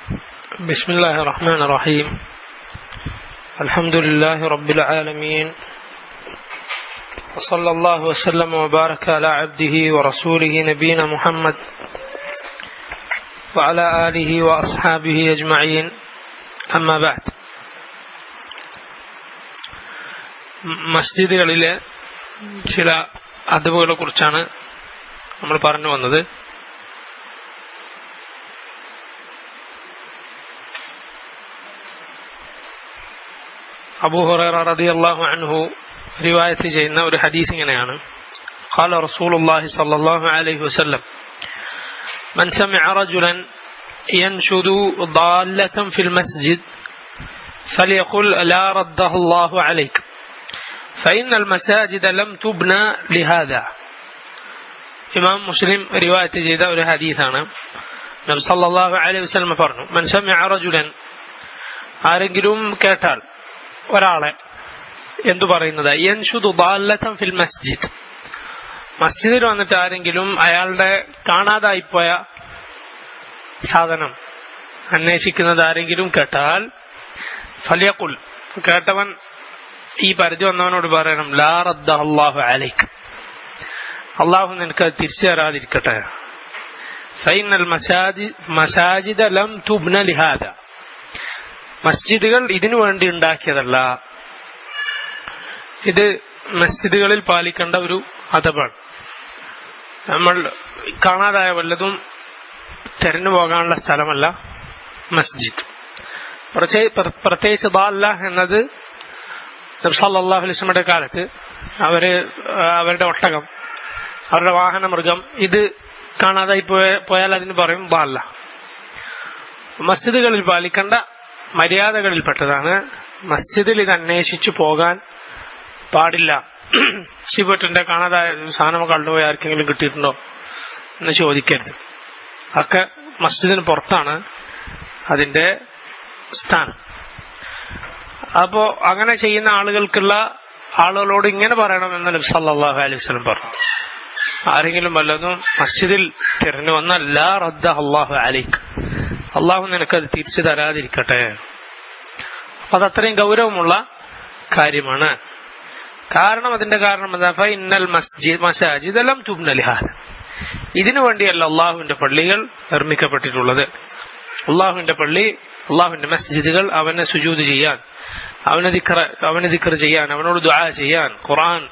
بسم الله الرحمن الرحيم. الحمد لله رب العالمين، وصلى الله وسلم وبارك على عبده ورسوله نبينا محمد وعلى آله وأصحابه أجمعين. أما بعد. മസ്ജിദുകളിലെ ചില അദബുകളെ കുറിച്ചാണ് നമ്മൾ പറഞ്ഞു വന്നത്. അബൂ ഹുറൈറ റളിയല്ലാഹു അൻഹു റിവായത്ത് ചെയ്യുന്ന ഒരു ഹദീസ് ഇങ്ങനെയാണ്: ഖാല റസൂലുള്ളാഹി സ്വല്ലല്ലാഹു അലൈഹി വസല്ലം മൻ സമിഅ റജുലൻ യൻഷുദു ضالة ഫിൽ മസ്ജിദ് ഫലിയഖുൽ ലാ റദ്ദഹു അല്ലാഹു അലൈക ഫഇന്നൽ മസാജിദ ലം തുബ്ന ലിഹാദാ. ഇമാം മുസ്ലിം റിവായത്ത് ചെയ്ത ഒരു ഹദീസാണ്. നബി സല്ലല്ലാഹു അലൈഹി വസല്ലം പറഞ്ഞു: മൻ സമിഅ റജുലൻ, ആരെങ്കിലും കേട്ടാൽ, ഒരാളെ എന്തു പറയുന്നത്, യൻഷുദു ضالة ഫിൽ മസ്ജിദ്, മസ്ജിദിൽ വന്നിട്ട് ആരെങ്കിലും അയാളുടെ കാണാതായിപ്പോയ സാധനം അന്വേഷിക്കുന്നത് ആരെങ്കിലും കേട്ടാൽ, ഫലിയഖുൽ, കേട്ടവൻ ഈ പരിധി വന്നവനോട് പറയണം, ലാ റദ്ദഹു അല്ലാഹു അലൈക, അള്ളാഹു നിനക്ക് തിരിച്ചു തരാതിരിക്കട്ടെ. ഫഇന്നൽ മസാജിദ ലം തുബ്ന ലിഹാദാ, മസ്ജിദുകൾ ഇതിനു വേണ്ടി ഉണ്ടാക്കിയതല്ല. ഇത് മസ്ജിദുകളിൽ പാലിക്കേണ്ട ഒരു അദബാണ്. നമ്മൾ കാണാതായ വല്ലതും തെരഞ്ഞു പോകാനുള്ള സ്ഥലമല്ല മസ്ജിദ്. പ്രത്യേകിച്ച് ദാല്ല എന്നത് നബി സല്ലല്ലാഹു അലൈഹി വസല്ലമയുടെ കാലത്ത് അവരുടെ ഒട്ടകം, അവരുടെ വാഹന മൃഗം, ഇത് കാണാതായി പോയാൽ അതിന് പറയും ദാല്ല. മസ്ജിദുകളിൽ പാലിക്കേണ്ട മര്യാദകളിൽപ്പെട്ടതാണ്. മസ്ജിദിൽ ഇത് അന്വേഷിച്ചു പോകാൻ പാടില്ല. ശിവട്ടന്റെ കാണാതായ സാധനം കണ്ടുപോയി ആർക്കെങ്കിലും കിട്ടിയിട്ടുണ്ടോ എന്ന് ചോദിക്കരുത്. ഒക്കെ മസ്ജിദിന് പുറത്താണ് അതിന്റെ സ്ഥാനം. അപ്പോ അങ്ങനെ ചെയ്യുന്ന ആളുകളോട് ഇങ്ങനെ പറയണമെന്ന് നബി സല്ലല്ലാഹു അലൈഹി വസല്ലം പറഞ്ഞു: ആരെങ്കിലും വല്ലതും മസ്ജിദിൽ തിരഞ്ഞു വന്നാൽ ലാ റദ്ദഹു അല്ലാഹു അലൈക, അള്ളാഹു നിനക്കത് തിരിച്ചു തരാതിരിക്കട്ടെ. അത് അത്രയും ഗൗരവമുള്ള കാര്യമാണ്. അതിന്റെ കാരണം എന്താ? ഫഇന്നൽ മസാജിദ ലം തുബ്ന ലിഹാദാ, ഇതിനു വേണ്ടിയല്ല അള്ളാഹുവിന്റെ പള്ളികൾ നിർമ്മിക്കപ്പെട്ടിട്ടുള്ളത്. അള്ളാഹുവിന്റെ പള്ളി, അള്ളാഹുവിന്റെ മസ്ജിദുകൾ അവനെ സുജൂദ് ചെയ്യാൻ, അവനെ ദിക്ർ ചെയ്യാൻ, അവനോട് ദുആ ചെയ്യാൻ, ഖുർആൻ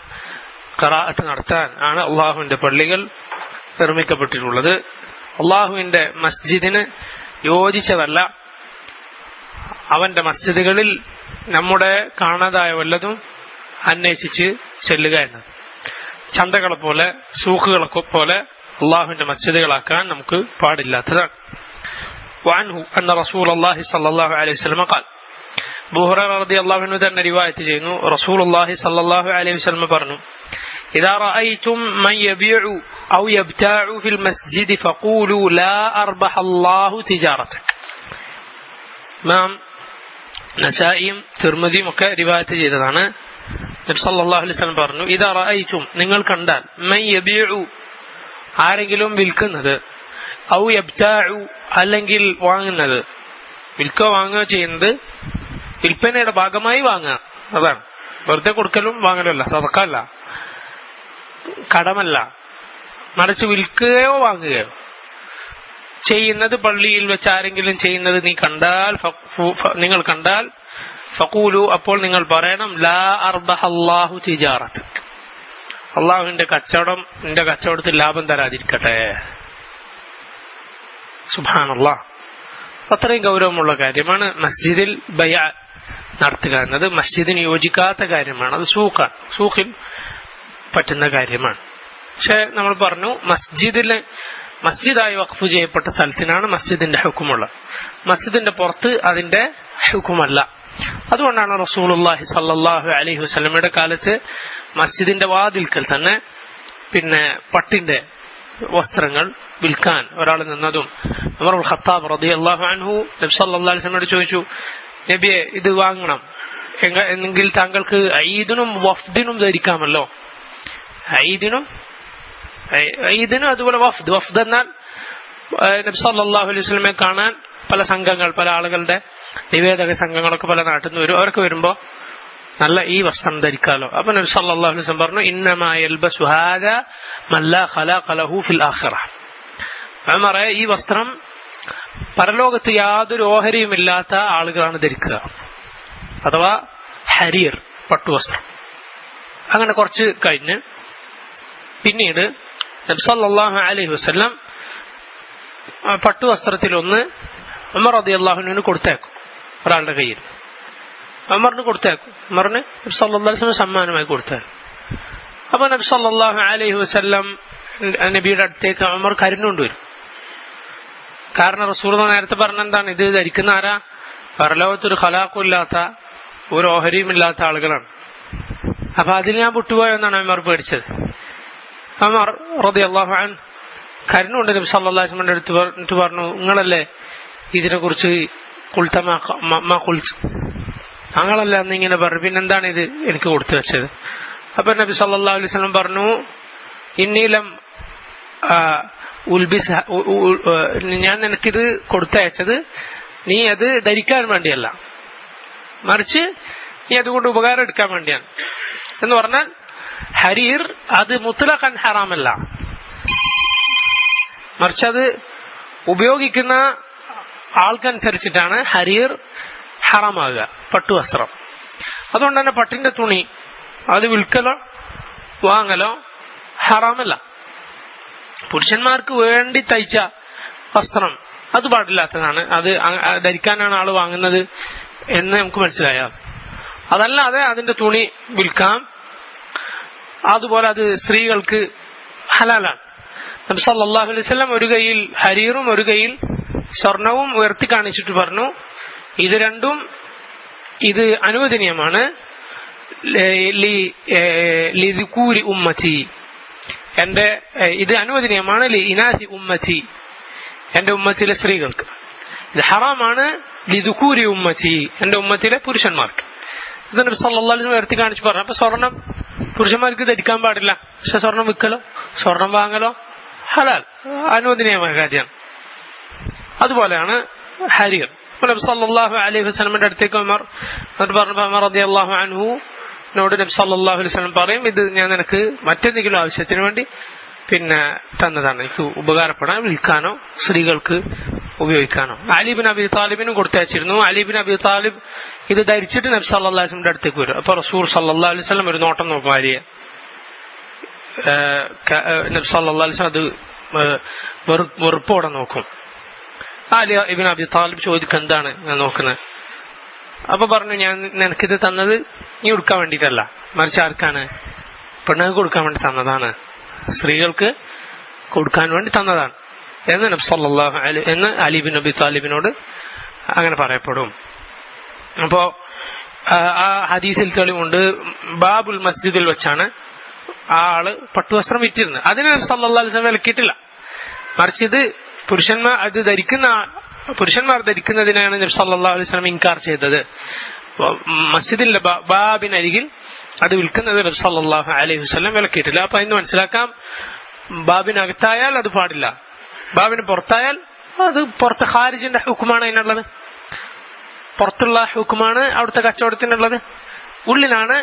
ഖിറാഅത്ത് നടത്താൻ ആണ് അള്ളാഹുവിന്റെ പള്ളികൾ നിർമ്മിക്കപ്പെട്ടിട്ടുള്ളത്. അള്ളാഹുവിന്റെ മസ്ജിദിന് യോജിച്ചതല്ല അവന്റെ മസ്ജിദുകളിൽ നമ്മുടെ കാണാതായ വല്ലതും അന്വേഷിച്ച് ചെല്ലുക എന്നത്. ചന്തകളെ പോലെ, സൂഖുകളെ പോലെ അള്ളാഹുവിന്റെ മസ്ജിദുകളാക്കാൻ നമുക്ക് പാടില്ലാത്തതാണ്. وعنه أن رسول الله صلى الله عليه وسلم قال, അബൂ ഹുറൈറ റളിയല്ലാഹു അൻഹു തന്നെ റിവായത്ത് ചെയ്യുന്നു, റസൂലുള്ളാഹി സ്വല്ലല്ലാഹു അലൈഹി വസല്ലം പറഞ്ഞു: إذا رأيتم من يبيع أو يبتاع في المسجد فقولوا لا أربح الله تجارتك. ഇമാം നസായിയും തിർമിദിയും ഒക്കെ റിവായത്ത് ചെയ്തതാണ്. നബി സല്ലല്ലാഹു അലൈഹി വസല്ലം പറഞ്ഞു: إذا رأيتم, നിങ്ങൾ കണ്ടാൽ, من يبيع, ആരെങ്കിലും വിൽക്കുന്നത്, ഔ യബ്താഉ, അല്ലെങ്കിൽ വാങ്ങുന്നത്. വിൽക്കുക വാങ്ങുക ചെയ്യുന്നത് വിൽപ്പനയുടെ ഭാഗമായി വാങ്ങുക, അതാണ്. വെറുതെ കൊടുക്കലും വാങ്ങലും അല്ല, സദഖ അല്ല, കടമല്ല, മറിച്ച് വിൽക്കുകയോ വാങ്ങുകയോ ചെയ്യുന്നത് പള്ളിയിൽ വെച്ച് ആരെങ്കിലും ചെയ്യുന്നത് നിങ്ങൾ കണ്ടാൽ, ഫഖൂലു, അപ്പോൾ നിങ്ങൾ പറയണം, ലാ അർബഹ അല്ലാഹു തിജാറതക, അള്ളാഹുവിന്റെ കച്ചവടം നിന്റെ കച്ചവടത്തിൽ ലാഭം തരാതിരിക്കട്ടെ. സുബ്ഹാനല്ലാഹ്. അത്രയും ഗൗരവമുള്ള കാര്യമാണ് മസ്ജിദിൽ ബൈഅ നടത്തുക എന്നത്. മസ്ജിദിന് യോജിക്കാത്ത കാര്യമാണ്. അത് സൂഖിൽ പറ്റുന്ന കാര്യമാണ്. പക്ഷെ നമ്മൾ പറഞ്ഞു, മസ്ജിദായി വഖഫ് ചെയ്യപ്പെട്ട സ്ഥലത്തിനാണ് മസ്ജിദിന്റെ ഹുക്കുമുള്ളത്. മസ്ജിദിന്റെ പുറത്ത് അതിന്റെ ഹുക്കുമല്ല. അതുകൊണ്ടാണ് റസൂലുള്ളാഹി സ്വല്ലല്ലാഹു അലൈഹി വസല്ലമയുടെ കാലത്ത് മസ്ജിദിന്റെ വാതിൽക്കൽ തന്നെ പട്ടിന്റെ വസ്ത്രങ്ങൾ വിൽക്കാൻ ഒരാൾ നിന്നതും ഉമറുൽ ഖത്താബ് റളിയല്ലാഹു അൻഹു നബി സല്ലല്ലാഹു അലൈഹി വസല്ലമയോട് ചോദിച്ചു: നബിയെ, ഇത് വാങ്ങണം എങ്കിൽ താങ്കൾക്ക് ഈദിനും വഫ്ദിനും ധരിക്കാമല്ലോ. ഈദിനും അതുപോലെ വഫ്ദ് എന്നാൽ നബി സല്ലല്ലാഹു അലൈഹി വസല്ലമയെ കാണാൻ പല സംഘങ്ങൾ, പല ആളുകളുടെ നിവേദക സംഘങ്ങളൊക്കെ പല നാട്ടിൽ നിന്ന് വരും. അവരൊക്കെ വരുമ്പോ നല്ല ഈ വസ്ത്രം ധരിക്കാലോ. അപ്പൊ നബി സല്ലല്ലാഹു അലൈഹി വസല്ലം പറഞ്ഞു, ഇന്നമാ യൽബസു ഹാദാ മൻ ലാ ഖലാഖ ലഹു ഫിൽ ആഖിറ. ഉമറേ, ഈ വസ്ത്രം പരലോകത്ത് യാതൊരു ഓഹരിയുമില്ലാത്ത ആളുകളാണ് ധരിക്കുക, അഥവാ ഹരീർ, പട്ടുവസ്ത്രം. അങ്ങനെ കുറച്ച് കഴിഞ്ഞ് പിന്നീട് നബി സല്ലല്ലാഹു അലൈഹി വസല്ലം പട്ടുവസ്ത്രത്തിലൊന്ന് ഉമർ റളിയല്ലാഹു അൻഹുവിന് കൊടുത്തേക്കും, ഒരാളുടെ കയ്യിൽ. ഉമറിന് കൊടുത്തേക്കും. ഉമറിന് നബി സല്ലല്ലാഹു അലൈഹി വസല്ലം സമ്മാനമായി കൊടുത്തേക്കും. അപ്പൊ നബി സല്ലല്ലാഹു അലൈഹി വസല്ലം നബിയുടെ അടുത്തേക്ക് ഉമർ കരുന്നുകൊണ്ടുവരും. കാരണം റസൂൽ നേരത്തെ പറഞ്ഞെന്താണ്, ഇത് ധരിക്കുന്ന ആരാ? പരലോകത്തൊരു ഖലാഖും ഇല്ലാത്ത ഒരു ഓഹരിയും ഇല്ലാത്ത ആളുകളാണ്. അപ്പൊ അതിൽ ഞാൻ വിട്ടുപോയെന്നാണ് ഉമർ പേടിച്ചത്. ഉമർ റളിയല്ലാഹു അൻഹു കരുണുകൊണ്ട് നബി സല്ലല്ലാഹു അലൈഹി വസല്ലം അടുത്ത് പറഞ്ഞു, നിങ്ങളല്ലേ ഇതിനെ കുറിച്ച് ഞങ്ങളല്ല അന്ന് ഇങ്ങനെ പറഞ്ഞു, പിന്നെന്താണ് ഇത് എനിക്ക് കൊടുത്തു വെച്ചത്? അപ്പൊ നബി സല്ലല്ലാഹു അലൈഹി വസല്ലം പറഞ്ഞു, ഇന്നീലം ഞാൻ നിനക്കിത് കൊടുത്തയച്ചത് നീ അത് ധരിക്കാൻ വേണ്ടിയല്ല, മറിച്ച് നീ അതുകൊണ്ട് ഉപകാരം എടുക്കാൻ വേണ്ടിയാണ്. എന്ന് പറഞ്ഞാൽ ഹരീർ അത് മുത്ലഖൻ ഹറാമല്ല, മറിച്ച് അത് ഉപയോഗിക്കുന്ന ആൾക്കനുസരിച്ചിട്ടാണ് ഹരീർ ഹറാമാകുക, പട്ടുവസ്ത്രം. അതുകൊണ്ട് തന്നെ പട്ടിന്റെ തുണി അത് വിൽക്കലോ വാങ്ങലോ ഹറാമല്ല. പുരുഷന്മാർക്ക് വേണ്ടി തയ്ച്ച വസ്ത്രം അത് പാടില്ലാത്തതാണ്, അത് ധരിക്കാനാണ് ആള് വാങ്ങുന്നത് എന്ന് നമുക്ക് മനസ്സിലായാൽ. അതല്ലാതെ അതിന്റെ തുണി വിൽക്കാം, അതുപോലെ അത് സ്ത്രീകൾക്ക് ഹലാലാണ്. നബി സല്ലല്ലാഹു അലൈഹി വസല്ലം ഒരു കൈയിൽ ഹരീറും ഒരു കൈയിൽ സ്വർണവും ഉയർത്തി കാണിച്ചിട്ട് പറഞ്ഞു, ഇത് രണ്ടും ഇത് അനുവദനീയമാണ്, ലിദുകൂരി ഉമ്മത്തി, എന്റെ ഇത് അനുവദനീയമാണ്, ലിഇനാസി ഉമ്മത്തി, എന്റെ ഉമ്മത്തിലെ സ്ത്രീകൾക്ക്. ഇത് ഹറാമാണ്, ലിദുകൂരി ഉമ്മത്തി, എന്റെ ഉമ്മത്തിലെ പുരുഷന്മാർക്ക്. ഇത് നബി സല്ലല്ലാഹു അലൈഹി വസല്ലം ഉയർത്തി കാണിച്ചു പറഞ്ഞു. അപ്പൊ സ്വർണം പുരുഷന്മാർക്ക് ധരിക്കാൻ പാടില്ല, പക്ഷെ സ്വർണം വിൽക്കലോ സ്വർണം വാങ്ങലോ ഹലാൽ, അനുവദനീയമായ കാര്യമാണ്. അതുപോലെയാണ് ഹരീർ. നബി സല്ലല്ലാഹു അലൈഹി വസല്ലമിന്റെ അടുത്തേക്ക് ഉമർ പറഞ്ഞു, ഉമർ റളിയല്ലാഹു അൻഹു നോട് നബി സല്ലല്ലാഹു അലൈഹി വസല്ലം പറയും, ഇത് ഞാൻ നിനക്ക് മറ്റെന്തെങ്കിലും ആവശ്യത്തിന് വേണ്ടി പിന്നെ തന്നതാണ്, എനിക്ക് ഉപകാരപ്പെടാൻ, വിൽക്കാനോ സ്ത്രീകൾക്ക് ഉപയോഗിക്കാനോ. അലി ഇബ്നു അബി താലിബിനും കൊടുത്തയച്ചിരുന്നു. അലി ഇബ്നു അബി താലിബ് ഇത് ധരിച്ചിട്ട് നബി സല്ലല്ലാഹു അലൈഹി വസല്ലമിന്റെ അടുത്തേക്ക് വരും. അപ്പൊ റസൂൽ സല്ലല്ലാഹു അലൈഹി വസല്ലം ഒരു നോട്ടം നോക്കും ഭാര്യയെ. നബി സല്ലല്ലാഹു അലൈഹി വസല്ലം അത് വെറുപ്പോടെ നോക്കും. അലി ഇബ്നു അബി താലിബ് ചോദിക്കും, എന്താണ് ഞാൻ നോക്കുന്നത്? അപ്പൊ പറഞ്ഞു, ഞാൻ നിനക്കിത് തന്നത് നീ കൊടുക്കാൻ വേണ്ടിയിട്ടല്ല, മറിച്ച് ആർക്കാണ്? പെണ്ണുങ്ങൾക്ക് കൊടുക്കാൻ വേണ്ടി തന്നതാണ്, സ്ത്രീകൾക്ക് കൊടുക്കാൻ വേണ്ടി തന്നതാണ് എന്ന് നബി സല്ലല്ലാഹു അലൈഹി എന്ന് അലി ഇബ്നു അബി താലിബിനോട് അങ്ങനെ പറയപ്പെടും. അപ്പോ ആ ഹദീസിൽ തെളിവുണ്ട്, ബാബുൽ മസ്ജിദിൽ വെച്ചാണ് ആ ആള് പട്ടുവസ്ത്രം വിറ്റിരുന്നത്. അതിന് നബി സല്ലല്ലാഹു അലൈഹി വസല്ലം വിലക്കിയിട്ടില്ല, മറിച്ച് ഇത് പുരുഷന്മാർ ധരിക്കുന്നതിനാണ് നബി സല്ലല്ലാഹു അലൈഹി വസല്ലം ഇൻകാർ ചെയ്തത്. മസ്ജിദിന്റെ ബാബിനരികിൽ അത് വിൽക്കുന്നത് നബി സല്ലല്ലാഹു അലൈഹി വസല്ലം വിലക്കിയിട്ടില്ല. അപ്പൊ ഇന്ന് മനസ്സിലാക്കാം, ബാബിനകത്തായാൽ അത് പാടില്ല, ബാബിന് പുറത്തായാൽ അത് പുറത്ത് ഖാരിജിന്റെ ഹുക്കുമാണ് അതിനുള്ളത്, പുറത്തുള്ള ഹുക്കുമാണ് അവിടുത്തെ കച്ചവടത്തിനുള്ളത്. ഉള്ളിലാണ്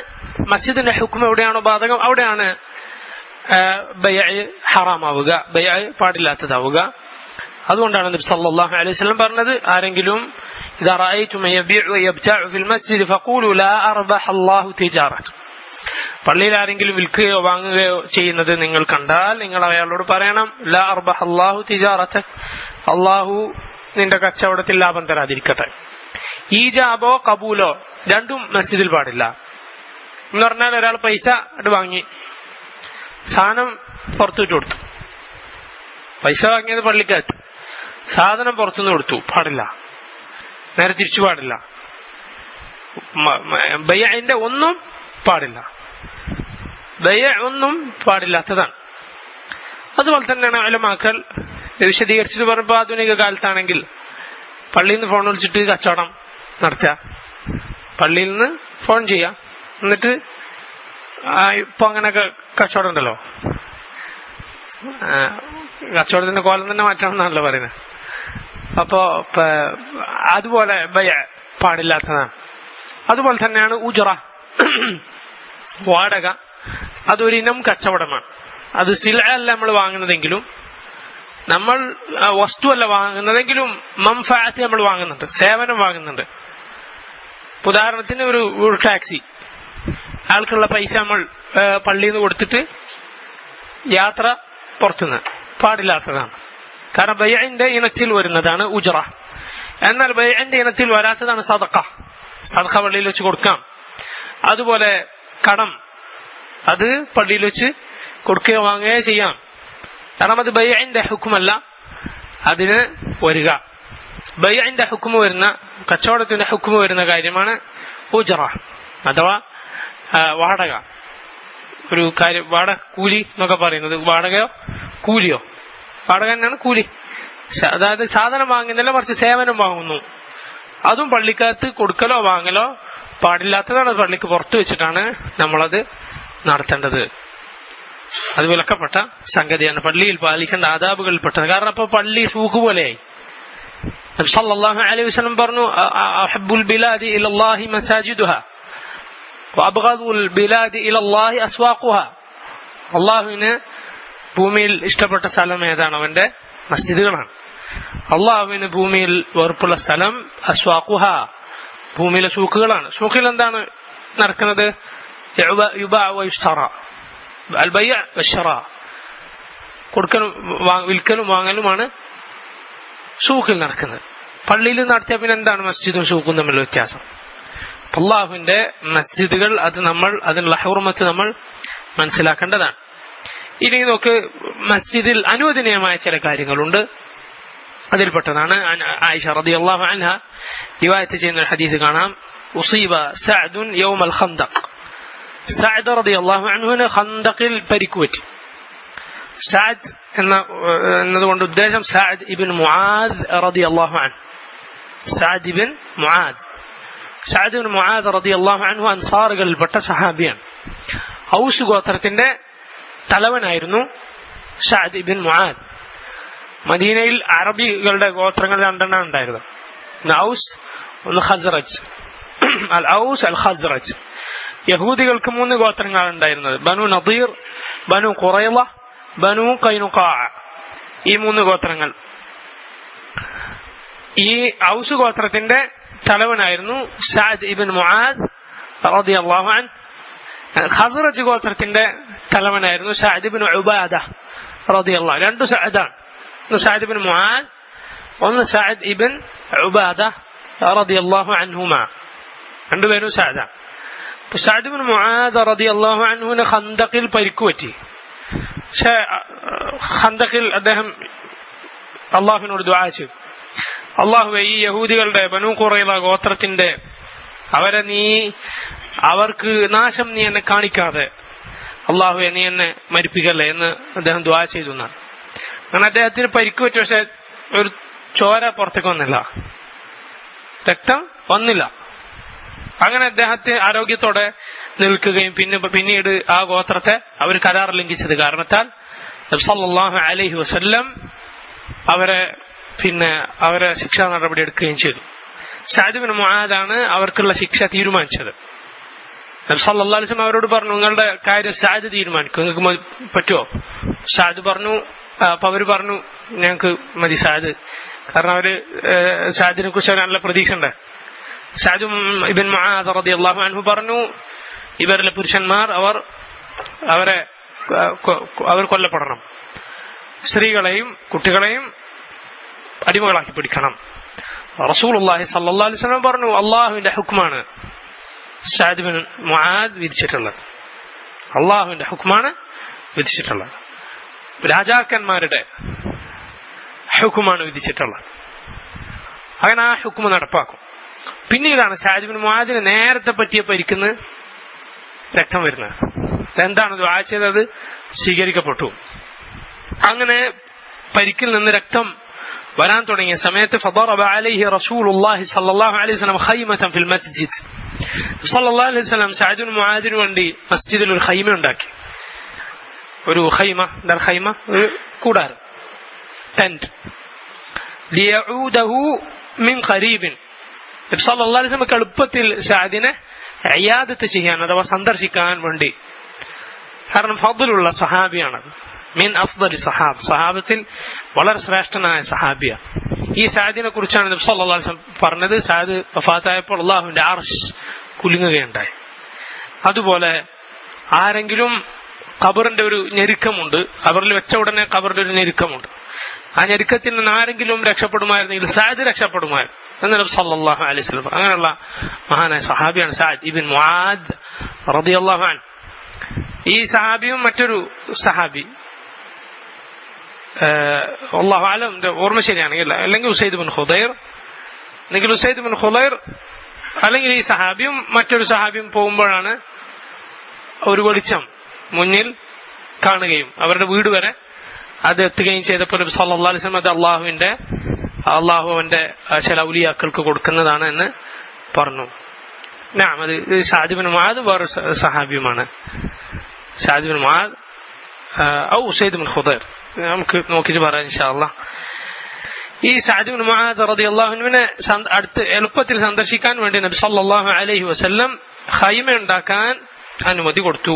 മസ്ജിദിന്റെ ഹുക്കും എവിടെയാണോ ബാധകം അവിടെയാണ് ബൈഅ് ഹറാമാവുക, ബൈഅ് പാടില്ലാത്തതാവുക. അതുകൊണ്ടാണ് നബി സല്ലല്ലാഹു അലൈഹി വസല്ലം പറഞ്ഞത്, ആരെങ്കിലും ഇദാ റഅയ്തും യബീഉ വയബ്തഉ ഫിൽ മസ്ജിദ് ഫഖൂലു ലാ അർബഹ അല്ലാഹു തിജാറത. പള്ളിയിൽ ആരെങ്കിലും വിൽക്കുകയോ വാങ്ങുകയോ ചെയ്യുന്നത് നിങ്ങൾ കണ്ടാൽ നിങ്ങൾ അയാളോട് പറയണം, ലാ അർബഹ അല്ലാഹു തിജാറത, അല്ലാഹു നിന്റെ കച്ചവടത്തിൽ ലാഭം തരാതിരിക്കട്ടെ. ഈജാബോ കബൂലോ രണ്ടും മസ്ജിദിൽ പാടില്ല. എന്ന് പറഞ്ഞാൽ ഒരാൾ പൈസ അത് വാങ്ങി സാധനം പുറത്തുവിട്ട് കൊടുത്തു, പൈസ വാങ്ങിയത് പള്ളിക്കകത്ത്, സാധനം പുറത്തുനിന്ന് കൊടുത്തു, പാടില്ല. നേരെ തിരിച്ചു പാടില്ല. ബൈഅന്റെ ഒന്നും പാടില്ല, ബൈഅ ഒന്നും പാടില്ലാത്തതാണ്. അതുപോലെ തന്നെയാണ് ഉലമാക്കൾ വിശദീകരിച്ചിട്ട് പറഞ്ഞപ്പോൾ, ആധുനിക കാലത്താണെങ്കിൽ പള്ളിയിൽ നിന്ന് ഫോൺ വിളിച്ചിട്ട് കച്ചവടം നടത്തുക, പള്ളിയിൽ നിന്ന് ഫോൺ ചെയ്യാം, എന്നിട്ട് ഇപ്പൊ അങ്ങനെയൊക്കെ കച്ചവടം ഉണ്ടല്ലോ, കച്ചവടത്തിന്റെ കോലം തന്നെ മാറ്റണം എന്നാണല്ലോ പറയുന്നത്. അപ്പോ അതുപോലെ ബൈഅ പാടില്ലാത്തതാണ്. അതുപോലെ തന്നെയാണ് ഉജ്റ, വാടക. അതൊരിനം കച്ചവടമാണ്. അത് സിൽഅ അല്ല നമ്മൾ വാങ്ങുന്നതെങ്കിലും, നമ്മൾ വസ്തുവല്ല വാങ്ങുന്നതെങ്കിലും മൻഫഅത്ത് നമ്മൾ വാങ്ങുന്നുണ്ട്, സേവനം വാങ്ങുന്നുണ്ട്. ഉദാഹരണത്തിന് ഒരു ടാക്സി, ആൾക്കുള്ള പൈസ നമ്മൾ പള്ളിയിൽ നിന്ന് കൊടുത്തിട്ട് യാത്ര പുറത്തുനിന്ന് പാടില്ലാത്തതാണ്. കാരണം ബൈഅന്റെ ഇനത്തിൽ വരുന്നതാണ് ഉജ്റ. എന്നാൽ ബൈഅന്റെ ഇനത്തിൽ വരാത്തതാണ് സദഖ. സദഖ പള്ളിയിൽ വെച്ച് കൊടുക്കാം. അതുപോലെ കടം, അത് പള്ളിയിൽ വെച്ച് കൊടുക്കുകയോ വാങ്ങുകയോ ചെയ്യാം. കാരണം അത് ബൈഅന്റെ ഹുക്കുമല്ല അതിന് വരിക. ബൈഅന്റെ ഹുക്കുമ വരുന്ന, കച്ചവടത്തിന്റെ ഹുക്കുമ വരുന്ന കാര്യമാണ് ഉജ്റ അഥവാ വാടക. ഒരു കാര്യം, വാടക കൂലി എന്നൊക്കെ പറയുന്നത്, വാടകയോ കൂലിയോ, വാടക തന്നെയാണ് കൂലി. അതായത് സാധനം വാങ്ങുന്നില്ല, മറിച്ച് സേവനം വാങ്ങുന്നു. അതും പള്ളിക്കകത്ത് കൊടുക്കലോ വാങ്ങലോ പാടില്ലാത്തതാണ്. പള്ളിക്ക് പുറത്തു വെച്ചിട്ടാണ് നമ്മളത് നടത്തേണ്ടത്. അത് വിലക്കപ്പെട്ട സംഗതിയാണ്, പള്ളിയിൽ പാലിക്കേണ്ട ആദാബുകളിൽപ്പെട്ടത്. കാരണം അപ്പൊ പള്ളി സൂഖ് പോലെയായി. നബി സല്ലല്ലാഹു അലൈഹി വസല്ലം പറഞ്ഞു, അഹബ്ബുൽ ബിലാദി ഇലല്ലാഹി മസാജിദുഹാ വഅബ്ഗദുൽ ബിലാദി ഇലല്ലാഹി അസ്വാഖുഹാ. അല്ലാഹുവിന് ഭൂമിയിൽ ഇഷ്ടപ്പെട്ട സ്ഥലം ഏതാണ്? അവന്റെ മസ്ജിദുകളാണ്. അല്ലാഹുവിന് ഭൂമിയിൽ വെറുപ്പുള്ള സ്ഥലം അസ്വാഖുഹ, ഭൂമിയിലെ സൂഖുകളാണ്. സൂഖിൽ എന്താണ് നടക്കുന്നത്? യുബാഅ വയുശ്തറ, അൽ ബൈഅ വശ്ശറാ, കൊടുക്കലും വിൽക്കലും വാങ്ങലുമാണ് സൂഖിൽ നടക്കുന്നത്. പള്ളിയിൽ നടത്തിയ പിന്നെ എന്താണ് മസ്ജിദും സൂഖും തമ്മിലുള്ള വ്യത്യാസം? അല്ലാഹുവിന്റെ മസ്ജിദുകൾ, അത് നമ്മൾ അതിനുള്ള ഹുർമത്ത് നമ്മൾ മനസ്സിലാക്കേണ്ടതാണ്. ഇനി നോക്ക്, മസ്ജിദിൽ അനുവദനീയമായ ചില കാര്യങ്ങളുണ്ട്. അതിൽപ്പെട്ടതാണ് ആയിഷ റളിയല്ലാഹു അൻഹ റിവായത്ത് ചെയ്യുന്ന ഒരു ഹദീസ് കാണാം. ഉസീബ സഅദുൻ യൗമൽ ഖന്ദഖ്. സഅദ് റളിയല്ലാഹു അൻഹുവിന് ഖന്ദഖിൽ പരിക്ക് പറ്റി. സഅദ് എന്നതുകൊണ്ട് ഉദ്ദേശം സഅദ് ഇബ്ൻ മുആദ് റളിയല്ലാഹു അൻഹു. സഅദ് ഇബ്ൻ മുആദ് റളിയല്ലാഹു അൻഹു അൻസാറുകളിൽപ്പെട്ട സഹാബിയാണ്. ഔസ് ഗോത്രത്തിന്റെ തലവനായിരുന്നു സഅദ് ഇബ്ൻ മുആദ്. മദീനയിൽ അറബികളുടെ ഗോത്രങ്ങൾ രണ്ടെണ്ണം ഉണ്ടായിരുന്നു, ഔസ്, ഒന്ന് ഖസ്റജ്. അൽ ഔസ്, അൽ ഖസ്റജ്. യഹൂദികൾക്ക് 3 ഗോത്രങ്ങളാണ് ഉണ്ടായിരുന്നത്: ബനു നദീർ, ബനു ഖുറൈള, ബനു ഖൈനുഖാ. ഈ 3 ഗോത്രങ്ങൾ. ഈ ഔസ് ഗോത്രത്തിന്റെ തലവനായിരുന്നു സഅദ് ഇബ്ൻ മുആദ് റളിയല്ലാഹു അൻഹു. ഖസ്റജ് ഗോത്രത്തിന്റെ തലവനായിരുന്നു സഅദ് ഇബ്ൻ ഉബാദ റളിയല്ലാഹു. 2 സഅദാണ്, ഒന്ന് സഅദ് ഇബ്ൻ മുആദ്, ഒന്ന് സഅദ് ഇബ്ൻ ഉബാദ റളിയല്ലാഹു അൻഹുമാ. 2 പേരും സഅദാണ്. സഅദ് ഇബ്ൻ മുആദ് റളിയല്ലാഹു അൻഹുവിന് ഖന്ദഖിൽ പരിക്ക് പറ്റി. പക്ഷേ ഖന്ദഖിൽ അദ്ദേഹം അള്ളാഹുവിനോട് ദുആ ചെയ്തു, അള്ളാഹുവേ, ഈ യഹൂദികളുടെ ബനൂ ഖുറൈള ഗോത്രത്തിന്റെ അവർക്ക് നാശം നീ എന്നെ കാണിക്കാതെ അള്ളാഹുവേ നീ എന്നെ മരിപ്പിക്കല്ലേ എന്ന് അദ്ദേഹം ദുആ ചെയ്തു എന്നാണ്. അങ്ങനെ അദ്ദേഹത്തിന് പരിക്ക് പറ്റി. പക്ഷെ ഒരു ചോര പുറത്തേക്ക് വന്നില്ല, രക്തം വന്നില്ല. അങ്ങനെ അദ്ദേഹത്തെ ആരോഗ്യത്തോടെ നിൽക്കുകയും പിന്നീട് ആ ഗോത്രത്തെ അവർ കരാർ ലംഘിച്ചത് കാരണത്താൽ നബി സല്ലല്ലാഹു അലൈഹി വസല്ലം അവരെ ശിക്ഷാ നടപടി എടുക്കുകയും ചെയ്തു. സഅദ് ഇബ്ൻ മുആദാണ് അവർക്കുള്ള ശിക്ഷ തീരുമാനിച്ചത്. നബി സല്ലല്ലാഹു അലൈഹി വസല്ലം അവരോട് പറഞ്ഞു, നിങ്ങളുടെ കാര്യം സഅദ് തീരുമാനിക്കും, നിങ്ങൾക്ക് പറ്റുമോ? സഅദ് പറഞ്ഞു. അപ്പൊ അവര് പറഞ്ഞു, ഞങ്ങൾക്ക് മതി സഅദ്. കാരണം അവര് സഅദിനെ കുറിച്ച് നല്ല പ്രതീക്ഷ ഉണ്ട്. സഅദ് ഇബ്ൻ മുആദ് റളിയല്ലാഹു അൻഹു പറഞ്ഞു, ഇവരിലെ പുരുഷന്മാർ അവർ കൊല്ലപ്പെടണം, സ്ത്രീകളെയും കുട്ടികളെയും അടിമകളാക്കി പിടിക്കണം. റസൂലുള്ളാഹി സ്വല്ലല്ലാഹു അലൈഹി വസല്ലം പറഞ്ഞു, അള്ളാഹുവിന്റെ ഹുക്മാണ് സഅദ് ഇബ്ൻ മുആദ് വിധിച്ചിട്ടുള്ളത്. അള്ളാഹുവിന്റെ ഹുക്മാണ് വിധിച്ചിട്ടുള്ളത്, രാജാക്കന്മാരുടെ ഹുക്കുമാണ് വിധിച്ചിട്ടുള്ളത്. അങ്ങനെ ആ ഹുക്കുമ നടപ്പാക്കും. പിന്നീടാണ് സഅദ് ഇബ്ൻ മുആദിന് നേരത്തെ പറ്റിയ പരിക്കുന്ന രക്തം വരുന്നത്. എന്താണ് ദുആ ചെയ്തത്? സ്വീകരിക്കപ്പെട്ടു. അങ്ങനെ പരിക്കിൽ നിന്ന് രക്തം വരാൻ തുടങ്ങിയ സമയത്ത് ഫദറബ അലൈഹി റസൂലുള്ളാഹി സ്വല്ലല്ലാഹു അലൈഹി വസല്ലം ഖൈമതൻ ഫിൽ മസ്ജിദ്. സ്വല്ലല്ലാഹു അലൈഹി വസല്ലം സഅദ് ഇബ്ൻ മുആദിന് വേണ്ടി മസ്ജിദിൽ ഒരു ഖൈമ ഉണ്ടാക്കി. ഒരു ഖൈമ, ഒരു കൂടാരം, ടെന്റ്. ലിയഊദഹു മിൻ ഖരീബിൻ. നബി സല്ലല്ലാഹു അലൈഹി വസല്ലം എളുപ്പത്തിൽ സഅദിനെ ഇയാദത്ത് ചെയ്യാൻ അഥവാ സന്ദർശിക്കാൻ വേണ്ടി. കാരണം ഫദ്ലുള്ള സഹാബിയാണത്. മിൻ അഫ്ദലി സഹാബത്തിൽ വളരെ ശ്രേഷ്ഠനായ സഹാബിയ. ഈ സഅദിനെ കുറിച്ചാണ് നബി സല്ലല്ലാഹു അലൈഹി വസല്ലം പറഞ്ഞത്. സഅദ് വഫാത്തായപ്പോൾ അല്ലാഹുവിന്റെ അർശ് കുലുങ്ങുകയുണ്ടായി. അതുപോലെ ആരെങ്കിലും ഖബറിന്റെ ഒരു ഞെരുക്കമുണ്ട്, ഖബറിൽ വെച്ച ഉടനെ ഖബറിന്റെ ഒരു ഞെരുക്കമുണ്ട്, ആ ഞെരുക്കത്തിൽ നിന്ന് ആരെങ്കിലും രക്ഷപ്പെടുമായിരുന്നെങ്കിൽ സഅദ് രക്ഷപ്പെടുമായിരുന്നു എന്ന് നബി സല്ലല്ലാഹു അലൈഹി വസല്ലം. അങ്ങനെയുള്ള മഹാനായ സഹാബിയാണ് സഅദ് ഇബ്ൻ മുആദ് റളിയല്ലാഹു അൻഹു. ഈ സഹാബിയും മറ്റൊരു സഹാബി അല്ലാഹു അലം ഓർമ്മ ശരിയാണെങ്കിൽ അല്ലെങ്കിൽ ഉസൈദ് ബിൻ ഖുദൈർ അല്ലെങ്കിൽ ഈ സഹാബിയും മറ്റൊരു സഹാബിയും പോകുമ്പോഴാണ് ഒരു വെളിച്ചം മുന്നിൽ കാണുകയും അവരുടെ വീട് വരെ അത് എത്തുകയും ചെയ്തപ്പോൾ നബി സല്ലല്ലാഹു അലൈഹി വസല്ലം അത് അള്ളാഹുവിന്റെ ചില ഔലിയാക്കൾക്ക് കൊടുക്കുന്നതാണ് എന്ന് പറഞ്ഞു. അത് സഅദ് ബിൻ മുആദ് വേറെ സഹാബിയുമാണ്. Saad bin Muadh Usaid bin Khudair നമുക്ക് നോക്കിയിട്ട് പറയാം ഇൻഷാ അല്ലാഹ്. ഈ സഅദ് ബിൻ മുആദ് റളിയല്ലാഹു അൻഹുവിനെ അടുത്ത് എളുപ്പത്തിൽ സന്ദർശിക്കാൻ വേണ്ടി നബി സല്ലല്ലാഹു അലൈഹി വസല്ലം ഖൈമ ഉണ്ടാക്കാൻ അനുമതി കൊടുത്തു.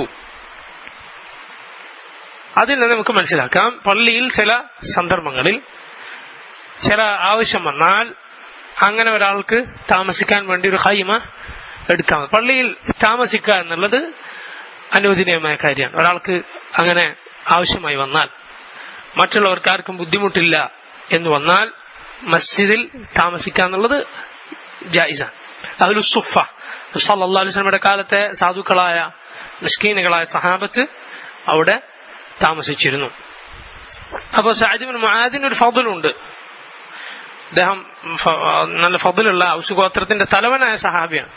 അതിൽ നിന്ന് നമുക്ക് മനസ്സിലാക്കാം പള്ളിയിൽ ചില സന്ദർഭങ്ങളിൽ ചില ആവശ്യം വന്നാൽ അങ്ങനെ ഒരാൾക്ക് താമസിക്കാൻ വേണ്ടി ഒരു ഖൈമ എടുക്കാം. പള്ളിയിൽ താമസിക്കുക എന്നുള്ളത് അനുവദനീയമായ കാര്യമാണ്. ഒരാൾക്ക് അങ്ങനെ ആവശ്യമായി വന്നാൽ, മറ്റുള്ളവർക്ക് ആർക്കും ബുദ്ധിമുട്ടില്ല എന്ന് വന്നാൽ മസ്ജിദിൽ താമസിക്കുക എന്നുള്ളത് ജായിസാണ്. അഹ്ലു സുഫ സല്ലല്ലാഹു അലൈഹി വസല്ലമയുടെ കാലത്തെ സാധുക്കളായ മിസ്കീനുകളായ സഹാബത്ത് അവിടെ താമസിച്ചിരുന്നു. അപ്പോൾ സഅദ് ഇബ്നു മുആദിന് ഒരു ഫضലുണ്ട്. അദ്ദേഹം നല്ല ഫضലുള്ള ഔസ് ഗോത്രത്തിന്റെ തലവനായ സഹാബിയാണ്.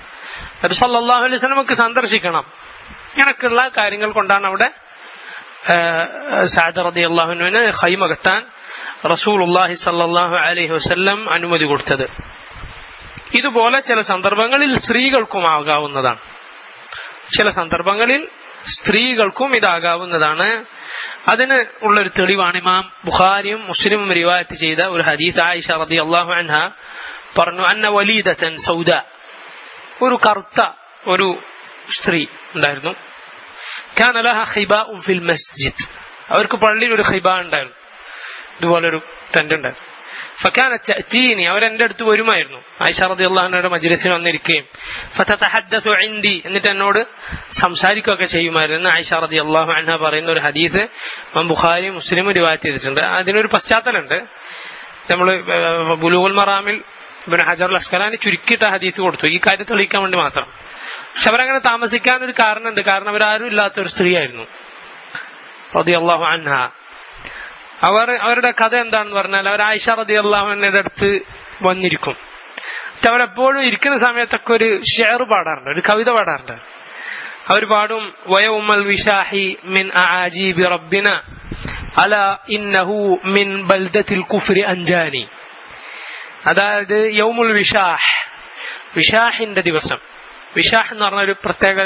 നബി സല്ലല്ലാഹു അലൈഹി വസല്ലമക്ക് സന്ദർശിക്കണം ഇങ്ങനെയൊക്കെയുള്ള കാര്യങ്ങൾ കൊണ്ടാണ് അവിടെ സഅദ് റളിയല്ലാഹു അൻഹുവിന് ഖൈമ കെട്ടാൻ റസൂലുള്ളാഹി സല്ലല്ലാഹു അലൈഹി വസല്ലം അനുമതി കൊടുത്തത്. ഇതുപോലെ ചില സന്ദർഭങ്ങളിൽ സ്ത്രീകൾക്കും ആകാവുന്നതാണ്. ചില സന്ദർഭങ്ങളിൽ സ്ത്രീകൾക്കും ഇതാകാവുന്നതാണ്. അതിന് ഉള്ളൊരു തെളിവാണ് ഇമാം ബുഖാരിയും മുസ്ലിമും റിവായത്ത് ചെയ്ത ഒരു ഹദീസ്. ആയിഷ റളിയല്ലാഹു അൻഹ പറഞ്ഞു, അന്ന വലീദതൻ സൗദ, ഒരു കറുത്ത ഒരു സ്ത്രീ ഉണ്ടായിരുന്നു. കാന ലഹ ഖിബാഉൻ ഫിൽ മസ്ജിദ്, അവർക്ക് പള്ളിയിൽ ഒരു ഖിബാ ഉണ്ടായിരുന്നു, ഇതുപോലൊരു ടെന്റ് ഉണ്ടായിരുന്നു. ഫകാനത് തഅതീനി, അവരെന്റെ അടുത്ത് വരുമായിരുന്നു. ആയിഷ റളിയല്ലാഹു അൻഹയുടെ മജ്ലിസിൽ വന്നിരിക്കുകയും ഫതതഹദ്ദസു ഇൻദി, എന്നിട്ട് എന്നോട് സംസാരിക്കുകയൊക്കെ ചെയ്യുമായിരുന്നു. ആയിഷ റളിയല്ലാഹു അൻഹ പറയുന്ന ഒരു ഹദീസ് ഇമാം ബുഖാരി മുസ്ലിമും റിവായത്ത് ചെയ്തിട്ടുണ്ട്. അതിനൊരു പശ്ചാത്തലമുണ്ട്. നമ്മൾ ബുലൂഗുൽ മറാമിൽ ഇബ്നു ഹജർ അൽ അസ്ഖലാനി ചുരുക്കിയിട്ട ഹദീസ് കൊടുത്തു ഈ കാര്യം തെളിയിക്കാൻ വേണ്ടി മാത്രം. പക്ഷെ അവരങ്ങനെ താമസിക്കാൻ ഒരു കാരണമുണ്ട്. കാരണം അവരാരും ഇല്ലാത്ത ഒരു സ്ത്രീ ആയിരുന്നു റളിയല്ലാഹു അൻഹ. അവരുടെ കഥ എന്താണെന്ന് പറഞ്ഞാൽ, അവർ ആയിഷ റളിയല്ലാഹു അൻഹയുടെ അടുത്ത് വന്നിരിക്കും. അവരെപ്പോഴും ഇരിക്കുന്ന സമയത്തൊക്കെ ഒരു ഷെയർ പാടാറുണ്ട്, ഒരു കവിത പാടാറുണ്ട്. അവർ പാടും, വയൗമൽ വിശാഹി മിൻ അആജീബി റബ്ബിന അലാ ഇന്നഹു മിൻ ബൽദത്തിൽ കുഫ്രി അൻജാനി. അതായത് യൗമുൽ വിശാഹ്, വിശാഹിന്റെ ദിവസം. വിശാഹ് എന്ന് പറഞ്ഞ ഒരു പ്രത്യേക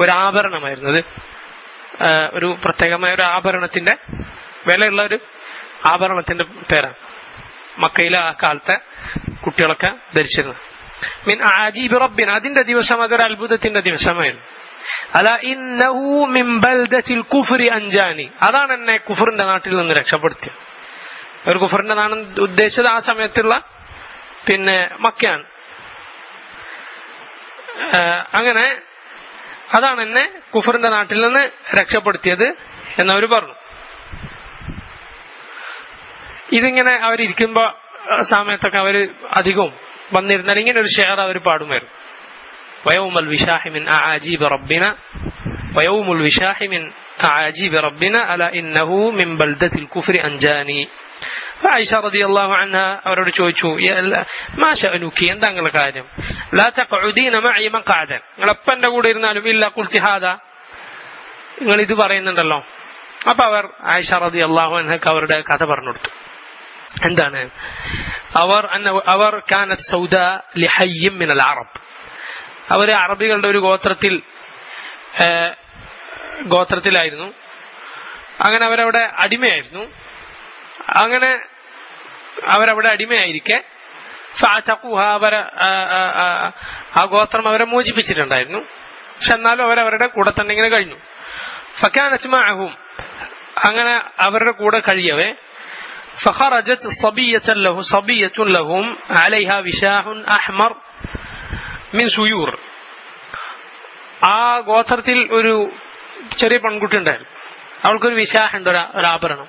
ഒരു ആഭരണമായിരുന്നു. അത് ഒരു പ്രത്യേകമായ ഒരു ആഭരണത്തിന്റെ വിലയുള്ള ഒരു ആഭരണത്തിന്റെ പേരാണ്. മക്കയിലെ ആ കാലത്തെ കുട്ടികളൊക്കെ ധരിച്ചിരുന്നത്. മിൻ അആജീബി റബ്ബിന, അതിന്റെ ദിവസം അതൊരു അത്ഭുതത്തിന്റെ ദിവസമായിരുന്നു. അലാ ഇന്നഹു മിൻ ബൽദത്തിൽ കുഫ്രി അൻജാനി, അതാണ് എന്നെ കുഫറിന്റെ നാട്ടിൽ നിന്ന് രക്ഷപ്പെടുത്തിയത്. ഒരു കുഫറിന്റെ നാട് ഉദ്ദേശിച്ചത് ആ സമയത്തുള്ള മക്കയാണ്. അങ്ങനെ അതാണ് എന്നെ കുഫറിന്റെ നാട്ടിൽ നിന്ന് രക്ഷപ്പെടുത്തിയത് എന്നവർ പറഞ്ഞു. ഇതിങ്ങനെ അവരിയ്ക്കുമ്പോ സമയത്തൊക്കെ അവര് അധികവും വന്നിരുന്നാൽ ഇങ്ങനെ ഒരു ഷെയർ അവർ പാടുമായിരുന്നു. വയൗമൽ വിശാഹി മിൻ അആജീബി റബ്ബിന, വയൗമുൽ വിശാഹി മിൻ അആജീബി റബ്ബിന അലാ ഇന്നഹു മിൻ ബൽദത്തിൽ കുഫ്രി അൻജാനി. ആയിഷ റളിയല്ലാഹു അൻഹ അവരോട് ചോദിച്ചു, മാ ശഅനുകി, എന്താ നിങ്ങളുടെ കാര്യം? ലാ തഖഉദീന മഅി മഖഅദൻ, നിങ്ങൾ എപ്പോൾ എന്റെ കൂടെ ഇരുന്നാലും ഇല്ല ഖുൽതി ഹാദാ, നിങ്ങൾ ഇത് പറയുന്നുണ്ടല്ലോ. അപ്പൊ ആയിഷ റളിയല്ലാഹു അൻഹക്ക് അവരുടെ കഥ പറഞ്ഞു കൊടുത്തു. എന്താണ്? അവർ കാനത്ത് സൗദാ ലിഹയ്യിൻ മിനൽ അറബ്, അവര് അറബികളുടെ ഒരു ഗോത്രത്തിലായിരുന്നു. അങ്ങനെ അവരവിടെ അടിമയായിരുന്നു. അങ്ങനെ അവരവിടെ അടിമയായിരിക്കെ അവരെ ആ ഗോത്രം അവരെ മോചിപ്പിച്ചിട്ടുണ്ടായിരുന്നു. പക്ഷെ എന്നാലും അവരവരുടെ കൂടെ തന്നെ ഇങ്ങനെ കഴിഞ്ഞു. ഫകാനത് മഅഹും, അങ്ങനെ അവരുടെ കൂടെ കഴിയവേ ഫഖറജത് സബിയത്തുൻ ലഹും അലൈഹാ വിശാഹുൻ അഹ്മർ മിൻ സുയൂർ. ആ ഗോത്രത്തിൽ ഒരു ചെറിയ പെൺകുട്ടി ഉണ്ടായിരുന്നു. അവൾക്കൊരു വിശാഹുണ്ട്, ഒരാഭരണം,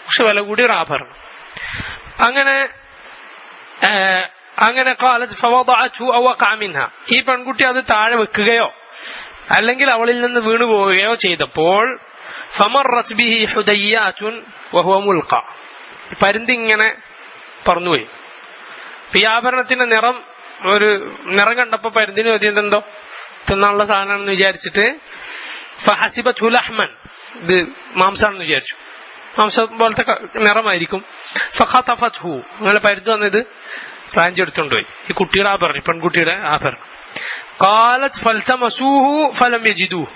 പക്ഷെ വില കൂടിയ ഒരു ആഭരണം. അങ്ങനെ ഖാലത് ഫവദഅത്ഹു ഔ വഖഅ മിൻഹാ, ഈ പെൺകുട്ടി അത് താഴെ വെക്കുകയോ അല്ലെങ്കിൽ അവളിൽ നിന്ന് വീണു പോവുകയോ ചെയ്തപ്പോൾ ഫമറത് ബിഹി ഹുദയ്യാതുൻ വഹുവ മുൽഖ, പരുന്തി ഇങ്ങനെ പറന്നുപോയി. ഈ ആഭരണത്തിന്റെ നിറം കണ്ടപ്പോ പരുന്തിന് ചോദിച്ചെന്തോ തിന്നാനുള്ള സാധനമാണെന്ന് വിചാരിച്ചിട്ട് ഫഹസിബത്ഹു ലഹ്മൻ, ഇത് മാംസാണെന്ന് വിചാരിച്ചു, മാംസം പോലത്തെ നിറമായിരിക്കും. ഫഖതഫത്ഹു, അങ്ങനെ പരുന്ത് വന്നത് റാഞ്ചി എടുത്തുകൊണ്ടുപോയി ഈ കുട്ടിയുടെ ആഭരണം, പെൺകുട്ടിയുടെ ആഭരണം. ഖാലത് ഫൽതമസൂഹു ഫലം യജിദൂഹു,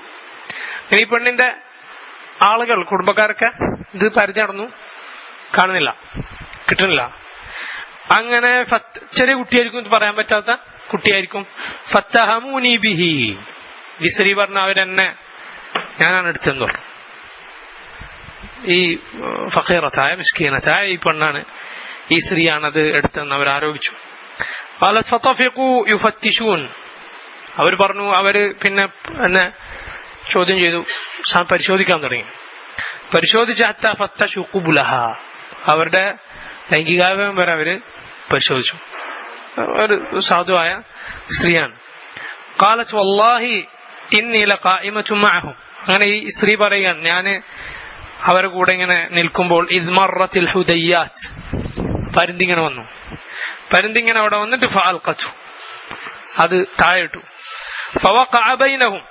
ഈ പെണ്ണിന്റെ ആളുകൾ കുടുംബക്കാരൊക്കെ ഇത് പരിചയ നടന്നു, കാണുന്നില്ല, കിട്ടുന്നില്ല. അങ്ങനെ ചെറിയ കുട്ടിയായിരിക്കും, ഇത് പറയാൻ പറ്റാത്ത കുട്ടിയായിരിക്കും. ഫത്തഹമൂനി ബിഹി, ഈ സ്ത്രീ പറഞ്ഞ അവരെന്നെ ഞാനാണ് എടുത്തെന്ന് പറഞ്ഞു. ഈ ഫഖീറത്തായ മിസ്കീനത്തായ ഈ പെണ്ണാണ്, ഈ സ്ത്രീയാണത് എടുത്തെന്ന് അവർ ആരോപിച്ചു. അവർ പറഞ്ഞു, അവര് പിന്നെ എന്നെ ചോദ്യം ചെയ്തു, പരിശോധിക്കാൻ തുടങ്ങി. പരിശോധിച്ച അവരുടെ ലൈംഗികാവയം വരെ അവര് പരിശോധിച്ചു. ഒരു സാധുവായ സ്ത്രീയാണ്. ഖാലത് വല്ലാഹി ഇന്നി ലഖായിമതു മഅഹും, അങ്ങനെ ഈ സ്ത്രീ പറയുകയാണ്, ഞാന് അവരുടെ കൂടെ ഇങ്ങനെ നിൽക്കുമ്പോൾ ഇദ് മറത്തിൽ ഹുദയ്യാത്ത്, പരുന്തിങ്ങനെ വന്നു. പരുന്തിങ്ങനെ അവിടെ വന്നിട്ട് ഫഅൽഖതു, അത് താഴെയിട്ടു. ഫവഖഅ ബൈനഹും,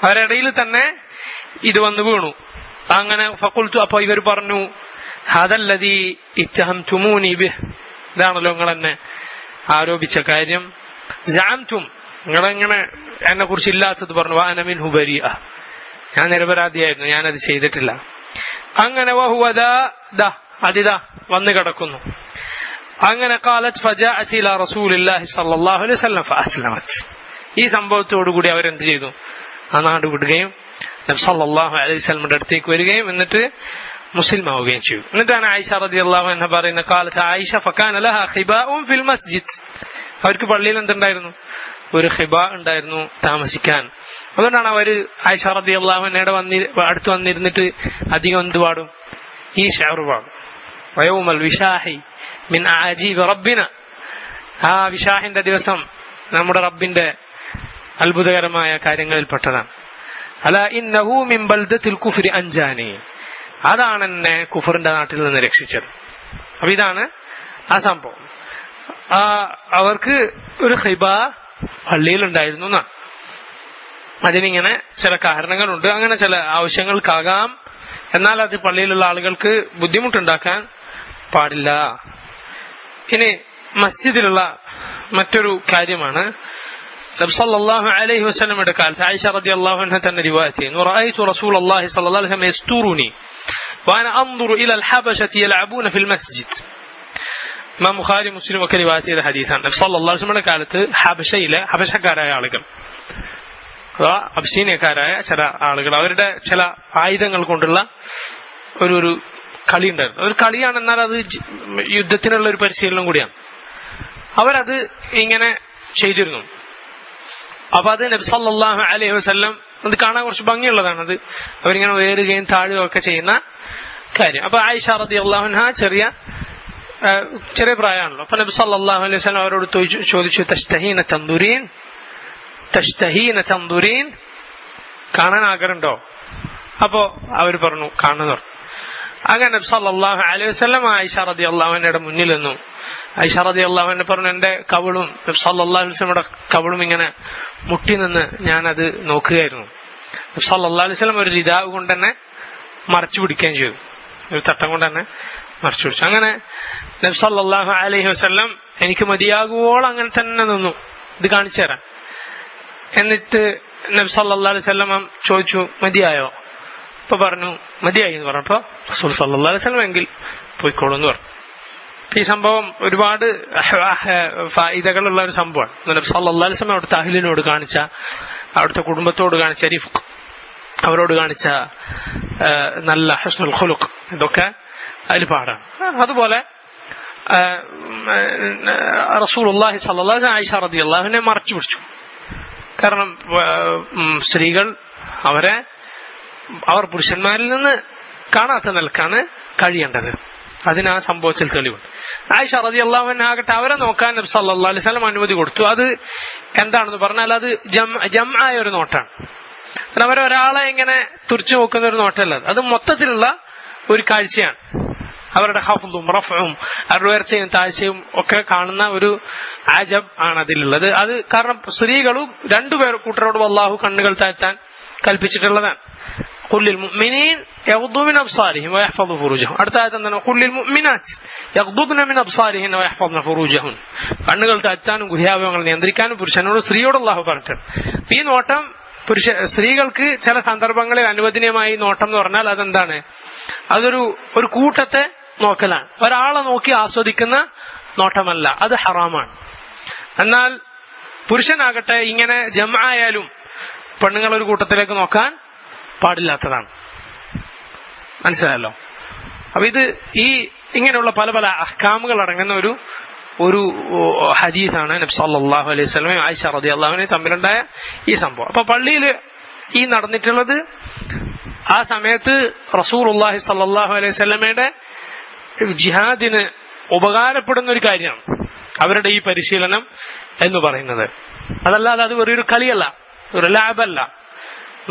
അവരിടയിൽ തന്നെ ഇത് വന്നു വീണു. അങ്ങനെ ഫഖുൽതു, അപ്പൊ ഇവർ പറഞ്ഞു ഹദല്ലദീ ഇത്തഹംതുമൂനി ബിഹ്, ഇതാണല്ലോ നിങ്ങൾ എന്നെ ആരോപിച്ച കാര്യം. സഅംതും, നിങ്ങളെങ്ങനെ എന്നെ കുറിച്ച് ഇല്ലാത്തത് പറഞ്ഞു. വഅന മിൻഹു ബരീഅ, ഞാൻ നിരപരാധിയായിരുന്നു, ഞാനത് ചെയ്തിട്ടില്ല. അങ്ങനെ വഹുവ അതിതാ വന്നു കിടക്കുന്നു. അങ്ങനെ ഖാലത് ഫജാഅത് ഇലാ റസൂലില്ലാഹി സ്വല്ലല്ലാഹു അലൈഹി വസല്ലം ഫഅസ്ലമത്, ഈ സംഭവത്തോടുകൂടി അവരെന്ത് ചെയ്തു, ആ നാട് വിടുകയും നബി സല്ലല്ലാഹു അലൈഹി വസല്ലമയുടെ അടുത്തേക്ക് വരികയും എന്നിട്ട് മുസ്ലിം ആവുകയും ചെയ്തു. എന്നിട്ടാണ് ആയിഷ റളിയല്ലാഹു അൻഹ പറയുന്നത്, ഖാലത് ആയിഷ ഫകാന ലഹാ ഖിബാഉൻ ഫിൽ മസ്ജിദ്, അവർക്ക് പള്ളിയിൽ എന്തുണ്ടായിരുന്നു, ഒരു ഖിബാ ഉണ്ടായിരുന്നു താമസിക്കാൻ. അതുകൊണ്ടാണ് അവര് ആയിഷ റളിയല്ലാഹു അൻഹയുടെ അടുത്ത് വന്നിരുന്നിട്ട് അധികം എന്ത് പാടും, ഈ ശഅർ പാടും. വയൗമൽ വിശാഹി മിൻ അജീബ് റബ്ബിന, ആ വിശാഹിന്റെ ദിവസം നമ്മുടെ റബ്ബിന്റെ അത്ഭുതകരമായ കാര്യങ്ങളിൽപ്പെട്ടതാണ്. അല ഇന്നഹു മിൻ ബൽദത്തിൽ കുഫ്രി അൻജാനി, അതാണ് എന്നെ കുഫറിന്റെ നാട്ടിൽ നിന്ന് രക്ഷിച്ചത്. അപ്പൊ ഇതാണ് ആ സംഭവം. അവർക്ക് ഒരു ഖിബ പള്ളിയിലുണ്ടായിരുന്നു എന്നാണ്. അതിനിങ്ങനെ ചില കാരണങ്ങളുണ്ട്, അങ്ങനെ ചില ആവശ്യങ്ങൾക്കാകാം, എന്നാൽ അത് പള്ളിയിലുള്ള ആളുകൾക്ക് ബുദ്ധിമുട്ടുണ്ടാക്കാൻ പാടില്ല. ഇനി മസ്ജിദിലുള്ള മറ്റൊരു കാര്യമാണ്, നബി സല്ലല്ലാഹു അലൈഹി വസല്ലമയുടെ കാലത്ത് ആയിഷ റളിയല്ലാഹു അൻഹ തന്നെ റിവായത്ത് ചെയ്യുന്നു, റഅയ്തു റസൂലല്ലാഹി സ്വല്ലല്ലാഹു അലൈഹി വസല്ലം യസ്തുറുനി വഅന അൻദുറു ഇല അൽഹബശതി യൽഅബൂന ഫിൽ മസ്ജിദ്. ഇമാം ബുഖാരി മുസ്ലിം ഒക്കെ റിവായത്ത് ചെയ്ത ഹദീസാണ്. നബി സല്ലല്ലാഹു അലൈഹി വസല്ലമയുടെ കാലത്ത് ഹബശക്കാരായ ആളുകൾ, അബ്സീനിയക്കാരായ ചില ആളുകൾ, അവരുടെ ചില ആയുധങ്ങൾ കൊണ്ടുള്ള ഒരു കളി ഉണ്ടായിരുന്നു. ഒരു കളിയാണ്, എന്നാൽ അത് യുദ്ധത്തിനുള്ള ഒരു പരിശീലനം കൂടിയാണ്. അവരത് ഇങ്ങനെ ചെയ്തിരുന്നു. അപ്പൊ അത് നബി സല്ലല്ലാഹു അലൈഹി വസല്ലം, അത് കാണാൻ കുറച്ച് ഭംഗിയുള്ളതാണ്, അത് അവരിങ്ങനെ ഉയരുകയും താഴുകയും ഒക്കെ ചെയ്യുന്ന കാര്യം. അപ്പൊ ആയിഷ റളിയല്ലാഹു അൻഹ ചെറിയ പ്രായമാണല്ലോ. അപ്പൊ നബി സല്ലല്ലാഹു അലൈഹി വസല്ലം അവരോട് ചോദിച്ചു, തഷ്തഹീന തൻദുരീൻ, കാണാൻ ആഗ്രഹമുണ്ടോ? അപ്പോ അവർ പറഞ്ഞു കാണുന്നു. അങ്ങനെ നബി സല്ലല്ലാഹു അലൈഹി വസല്ലം ആയിഷ റളിയല്ലാഹു അൻഹയുടെ മുന്നിൽ നിന്നു. ആയിഷ റളിയല്ലാഹു അൻഹ പറഞ്ഞു, എന്റെ കവിളും നബി സല്ലല്ലാഹു അലൈഹി വസല്ലമയുടെ കവിളും ഇങ്ങനെ മുട്ടി നിന്ന് ഞാനത് നോക്കുകയായിരുന്നു. നബി സല്ലല്ലാഹു അലൈഹി വസല്ലം ഒരു രിദാവ് കൊണ്ട് തന്നെ മറച്ചു പിടിക്കുകയും ചെയ്തു, ഒരു തട്ടം കൊണ്ട് തന്നെ മറച്ചു പിടിച്ചു. അങ്ങനെ നബി സല്ലല്ലാഹു അലൈഹി വസല്ലം എനിക്ക് മതിയാകുവോളം അങ്ങനെ തന്നെ നിന്നു, ഇത് കാണിച്ചു തരാൻ. എന്നിട്ട് നബി സല്ലല്ലാഹു അലൈഹി വസല്ലം ചോദിച്ചു, മതിയായോ? ഇപ്പൊ പറഞ്ഞു മതിയായി എന്ന് പറഞ്ഞപ്പോ റസൂൽ സല്ലല്ലാഹു അലൈഹി വസല്ലം എങ്കിൽ പോയിക്കോളൂ എന്ന് പറഞ്ഞു. ഈ സംഭവം ഒരുപാട് ഫായിദകളുള്ള ഒരു സംഭവമാണ്. നബി സല്ലല്ലാഹു അലൈഹി വസല്ലം അവിടുത്തെ അഹ്ലിനോട് കാണിച്ച, അവിടുത്തെ കുടുംബത്തോട് കാണിച്ച റിഫ്ഖ്, അവരോട് കാണിച്ച നല്ല ഹുസ്നുൽ ഖുലുഖ്, ഇതൊക്കെ അതിൽ പാടാണ്. അതുപോലെ റസൂലുള്ളാഹി സ്വല്ലല്ലാഹു അലൈഹി വസല്ലം ആയിഷ റളിയല്ലാഹു അൻഹയെ മറച്ചു പിടിച്ചു. കാരണം സ്ത്രീകൾ അവർ പുരുഷന്മാരിൽ നിന്ന് കാണാത്ത നിലക്കാണ് കഴിയേണ്ടത്. അതിന് ആ സംഭവത്തിൽ തെളിവുണ്ട്. ആയിഷ റളിയല്ലാഹു അൻഹ ആകട്ടെ അവരെ നോക്കാൻ നബി സല്ലല്ലാഹു അലൈഹി വസല്ലം അനുമതി കൊടുത്തു. അത് എന്താണെന്ന് പറഞ്ഞാൽ അത് ജംആയ ഒരു നോട്ടാണ്. അവരൊരാളെ ഇങ്ങനെ തുറിച്ചു നോക്കുന്ന ഒരു നോട്ടല്ല, അത് മൊത്തത്തിലുള്ള ഒരു കാഴ്ചയാണ്. അവരുടെ ഹഫ്ളും റഫ്ഉം അവരുടെ ഉയർച്ചയും താഴ്ചയും ഒക്കെ കാണുന്ന ഒരു ആജബ് ആണ് അതിലുള്ളത്. അത് കാരണം സ്ത്രീകളും രണ്ടുപേർ കൂട്ടരോട് അല്ലാഹു കണ്ണുകൾ താഴ്ത്താൻ കൽപ്പിച്ചിട്ടുള്ളതാണ്. ഖുല്ലിൽ മുഅ്മിനീൻ യഗ്ദു മിൻ അബ്സാരിഹിം വയഹ്ഫദു ഫുറൂജഹും. അടുത്ത ആയത്ത് എന്താണ്? ഖുല്ലിൽ മുഅ്മിനാത്ത് യഗ്ദുന മിൻ അബ്സാരിഹിൻ വയഹ്ഫദ്ന ഫുറൂജഹും. കണ്ണുകൾ താഴ്ത്താനും ഗുഹ്യാവയവങ്ങൾ നിയന്ത്രിക്കാനും പുരുഷനോട് സ്ത്രീയോട് അല്ലാഹു പറഞ്ഞിട്ടുണ്ട്. ഈ നോട്ടം സ്ത്രീകൾക്ക് ചില സന്ദർഭങ്ങളിൽ അനുവദനീയമായി നോട്ടം എന്ന് പറഞ്ഞാൽ അതെന്താണ്? അതൊരു കൂട്ടത്തെ നോക്കലാണ്, ഒരാളെ നോക്കി ആസ്വദിക്കുന്ന നോട്ടമല്ല, അത് ഹറാമാണ്. എന്നാൽ പുരുഷനാകട്ടെ ഇങ്ങനെ ജംആയാലും പെണ്ണുങ്ങൾ ഒരു കൂട്ടത്തിലേക്ക് നോക്കാൻ പാടില്ലാത്തതാണ്. മനസ്സിലായല്ലോ? അപ്പൊ ഇത് ഇങ്ങനെയുള്ള പല പല അഹ്കാമുകൾ അടങ്ങുന്ന ഒരു ഹദീസാണ് നബി സല്ലല്ലാഹു അലൈഹി വസല്ലം ആയിഷ റളിയല്ലാഹു അൻഹ തമ്മിലുണ്ടായ ഈ സംഭവം. അപ്പൊ പള്ളിയിൽ ഈ നടന്നിട്ടുള്ളത് ആ സമയത്ത് റസൂലുള്ളാഹി സ്വല്ലല്ലാഹു അലൈഹി വസല്ലമയുടെ ജിഹാദിന് ഉപകാരപ്പെടുന്ന ഒരു കാര്യമാണ് അവരുടെ ഈ പരിശീലനം എന്ന് പറയുന്നത്. അതല്ലാതെ അത് വെറൊരു കളിയല്ല, ഒരു ലാബല്ല.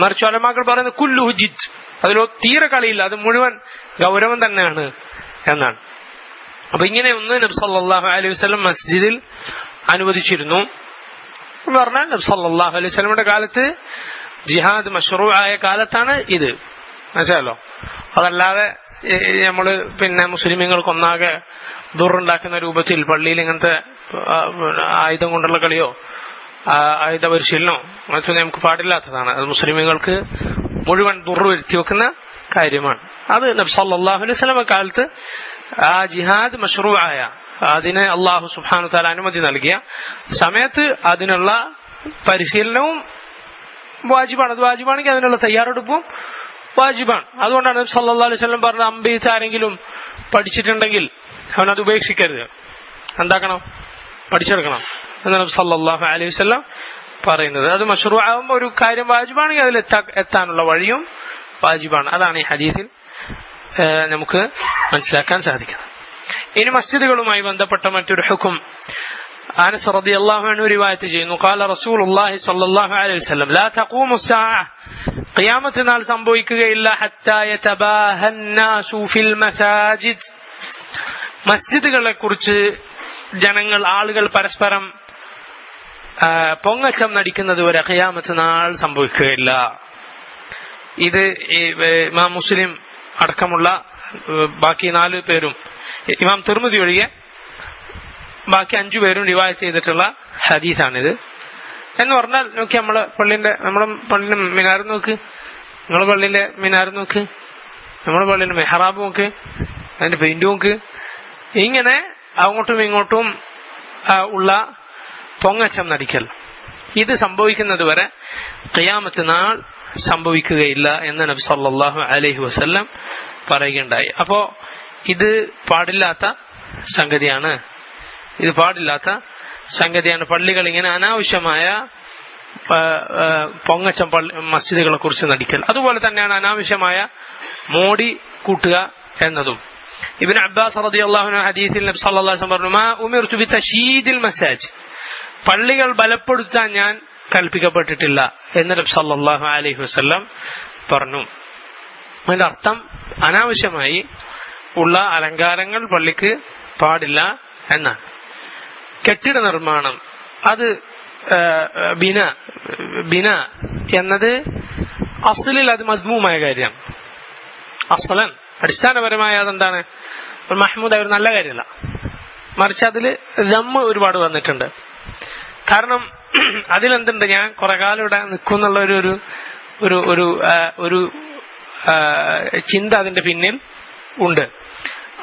മറിച്ച് ഉലമാക്കൾ പറയുന്നത് കുല്ലുഹു ജിദ്, അതിലോ തീരെ കളിയില്ല, അത് മുഴുവൻ ഗൗരവം തന്നെയാണ് എന്നാണ്. അപ്പൊ ഇങ്ങനെ ഒന്ന് നബി സല്ലല്ലാഹു അലൈഹി വസല്ലം മസ്ജിദിൽ അനുവദിച്ചിരുന്നു എന്ന് പറഞ്ഞാൽ നബി സല്ലല്ലാഹു അലൈഹി വസല്ലമയുടെ കാലത്ത് ജിഹാദ് മശ്റൂആയ കാലത്താണ് ഇത്. മനസ്സിലായല്ലോ? അതല്ലാതെ നമ്മള് മുസ്ലിമീങ്ങൾക്കൊന്നാകെ ദുറുണ്ടാക്കുന്ന രൂപത്തിൽ പള്ളിയിൽ ഇങ്ങനത്തെ ആയുധം കൊണ്ടുള്ള കളിയോ ആയുധ പരിശീലനോ മറ്റൊന്നും നമുക്ക് പാടില്ലാത്തതാണ്. അത് മുസ്ലിമീങ്ങൾക്ക് മുഴുവൻ ദുറ് വരുത്തി വെക്കുന്ന കാര്യമാണ്. അത് നബി സല്ലല്ലാഹു അലൈഹി വസല്ലം കാലത്ത് ആ ജിഹാദ് മശ്റൂആയ, അതിന് അല്ലാഹു സുബ്ഹാനഹു വ തആല അനുമതി നൽകിയ സമയത്ത് അതിനുള്ള പരിശീലനവും വാജിബാണ്. അത് വാജിബാണെങ്കിൽ അതിനുള്ള തയ്യാറെടുപ്പും വാജിബാണ്. അതുകൊണ്ടാണ് നബി സല്ലല്ലാഹു അലൈഹി വസല്ലം പറഞ്ഞ അമ്പീസ് ആരെങ്കിലും പഠിച്ചിട്ടുണ്ടെങ്കിൽ അവനത് ഉപേക്ഷിക്കരുത്, എന്താക്കണം? പഠിച്ചെടുക്കണം എന്നാണ് നബി സല്ലല്ലാഹു അലൈഹി വസല്ലം പറയുന്നത്. അത് മശ്റൂആവുമ്പോൾ ഒരു കാര്യം വാജിബാണെങ്കിൽ അതിൽ എത്താനുള്ള വഴിയും വാജിബാണ്. അതാണ് ഈ ഹദീസിൽ നമുക്ക് മനസ്സിലാക്കാൻ സാധിക്കുന്നത്. ഇനി മസ്ജിദുകളുമായി ബന്ധപ്പെട്ട മറ്റൊരു ഹുക്ം അനസ് റളിയല്ലാഹു അൻഹു റിവായത്ത് ചെയ്യുന്നു. ഖാല റസൂലുള്ളാഹി സ്വല്ലല്ലാഹു അലൈഹി വസല്ലം ലാ തഖൂമു സ്സാഅ, ഖിയാമത്ത് നാൾ സംഭവിക്കുകയില്ല ഹത്താ യതബാഹൻ നാസു ഫിൽ മസാജിദ്, മസ്ജിദുകളെ കുറിച്ച് ആളുകൾ പരസ്പരം പൊങ്ങച്ചം നടിക്കുന്നത് വരെ ഖിയാമത്ത് നാൾ സംഭവിക്കുകയില്ല. ഇത് ഇമാം മുസ്ലിം അടക്കമുള്ള ബാക്കി 4 പേരും, ഇമാം തിർമിദി ഒഴികെ ബാക്കി 5 പേരും റിവായത്ത് ചെയ്തിട്ടുള്ള ഹദീസാണിത്. എന്ന് പറഞ്ഞാൽ നോക്കി നമ്മുടെ പള്ളിന്റെ മിനാർ നോക്ക്, നിങ്ങളുടെ പള്ളിന്റെ മിനാർ നോക്ക്, നമ്മുടെ പള്ളിന്റെ മെഹ്റാബ് നോക്ക്, അതിന്റെ പെയിന്റ് നോക്ക്. ഇങ്ങനെ അങ്ങോട്ടും ഇങ്ങോട്ടും ഉള്ള പൊങ്ങച്ചം നടിക്കൽ, ഇത് സംഭവിക്കുന്നത് വരെ ഖിയാമത്ത് നാൾ സംഭവിക്കുകയില്ല എന്ന് നബി സല്ലല്ലാഹു അലൈഹി വസല്ലം പറയുകയുണ്ടായി. അപ്പോ ഇത് പാടില്ലാത്ത സംഗതിയാണ്. പള്ളികൾ ഇങ്ങനെ അനാവശ്യമായ പൊങ്ങച്ചം മസ്ജിദുകളെ കുറിച്ച് നടിക്കൽ. അതുപോലെ തന്നെയാണ് അനാവശ്യമായ മോടി കൂട്ടുക എന്നതും. ഇബ്നു അബ്ബാസ് റളിയല്ലാഹു അൻഹു ഹദീസിൽ നബി സല്ലല്ലാഹു അലൈഹി വസല്ലം പറഞ്ഞു, മാ ഉമിർതു ബിതശീദിൽ മസാജിദ്, പള്ളികൾ ബലപ്പെടുത്താൻ ഞാൻ കൽപ്പിക്കപ്പെട്ടിട്ടില്ല എന്ന് നബി സല്ലല്ലാഹു അലൈഹി വസല്ലം പറഞ്ഞു. അതിന്റെ അർത്ഥം അനാവശ്യമായി ഉള്ള അലങ്കാരങ്ങൾ പള്ളിക്ക് പാടില്ല എന്നാണ്. കെട്ടിട നിർമ്മാണം, അത് ബിന എന്നത് അസ്ലിൽ അത് മദ്മൂമായ കാര്യമാണ്. അസ്ലൻ അടിസ്ഥാനപരമായ അതെന്താണ്? മഹ്മൂദായ ഒരു നല്ല കാര്യമല്ല, മറിച്ച് അതിൽ ദമ്മ് ഒരുപാട് വന്നിട്ടുണ്ട്. കാരണം അതിലെന്തുണ്ട്, ഞാൻ കുറെ കാലം ഇവിടെ നിൽക്കുന്നുള്ള ഒരു ചിന്ത അതിന്റെ പിന്നിൽ ഉണ്ട്.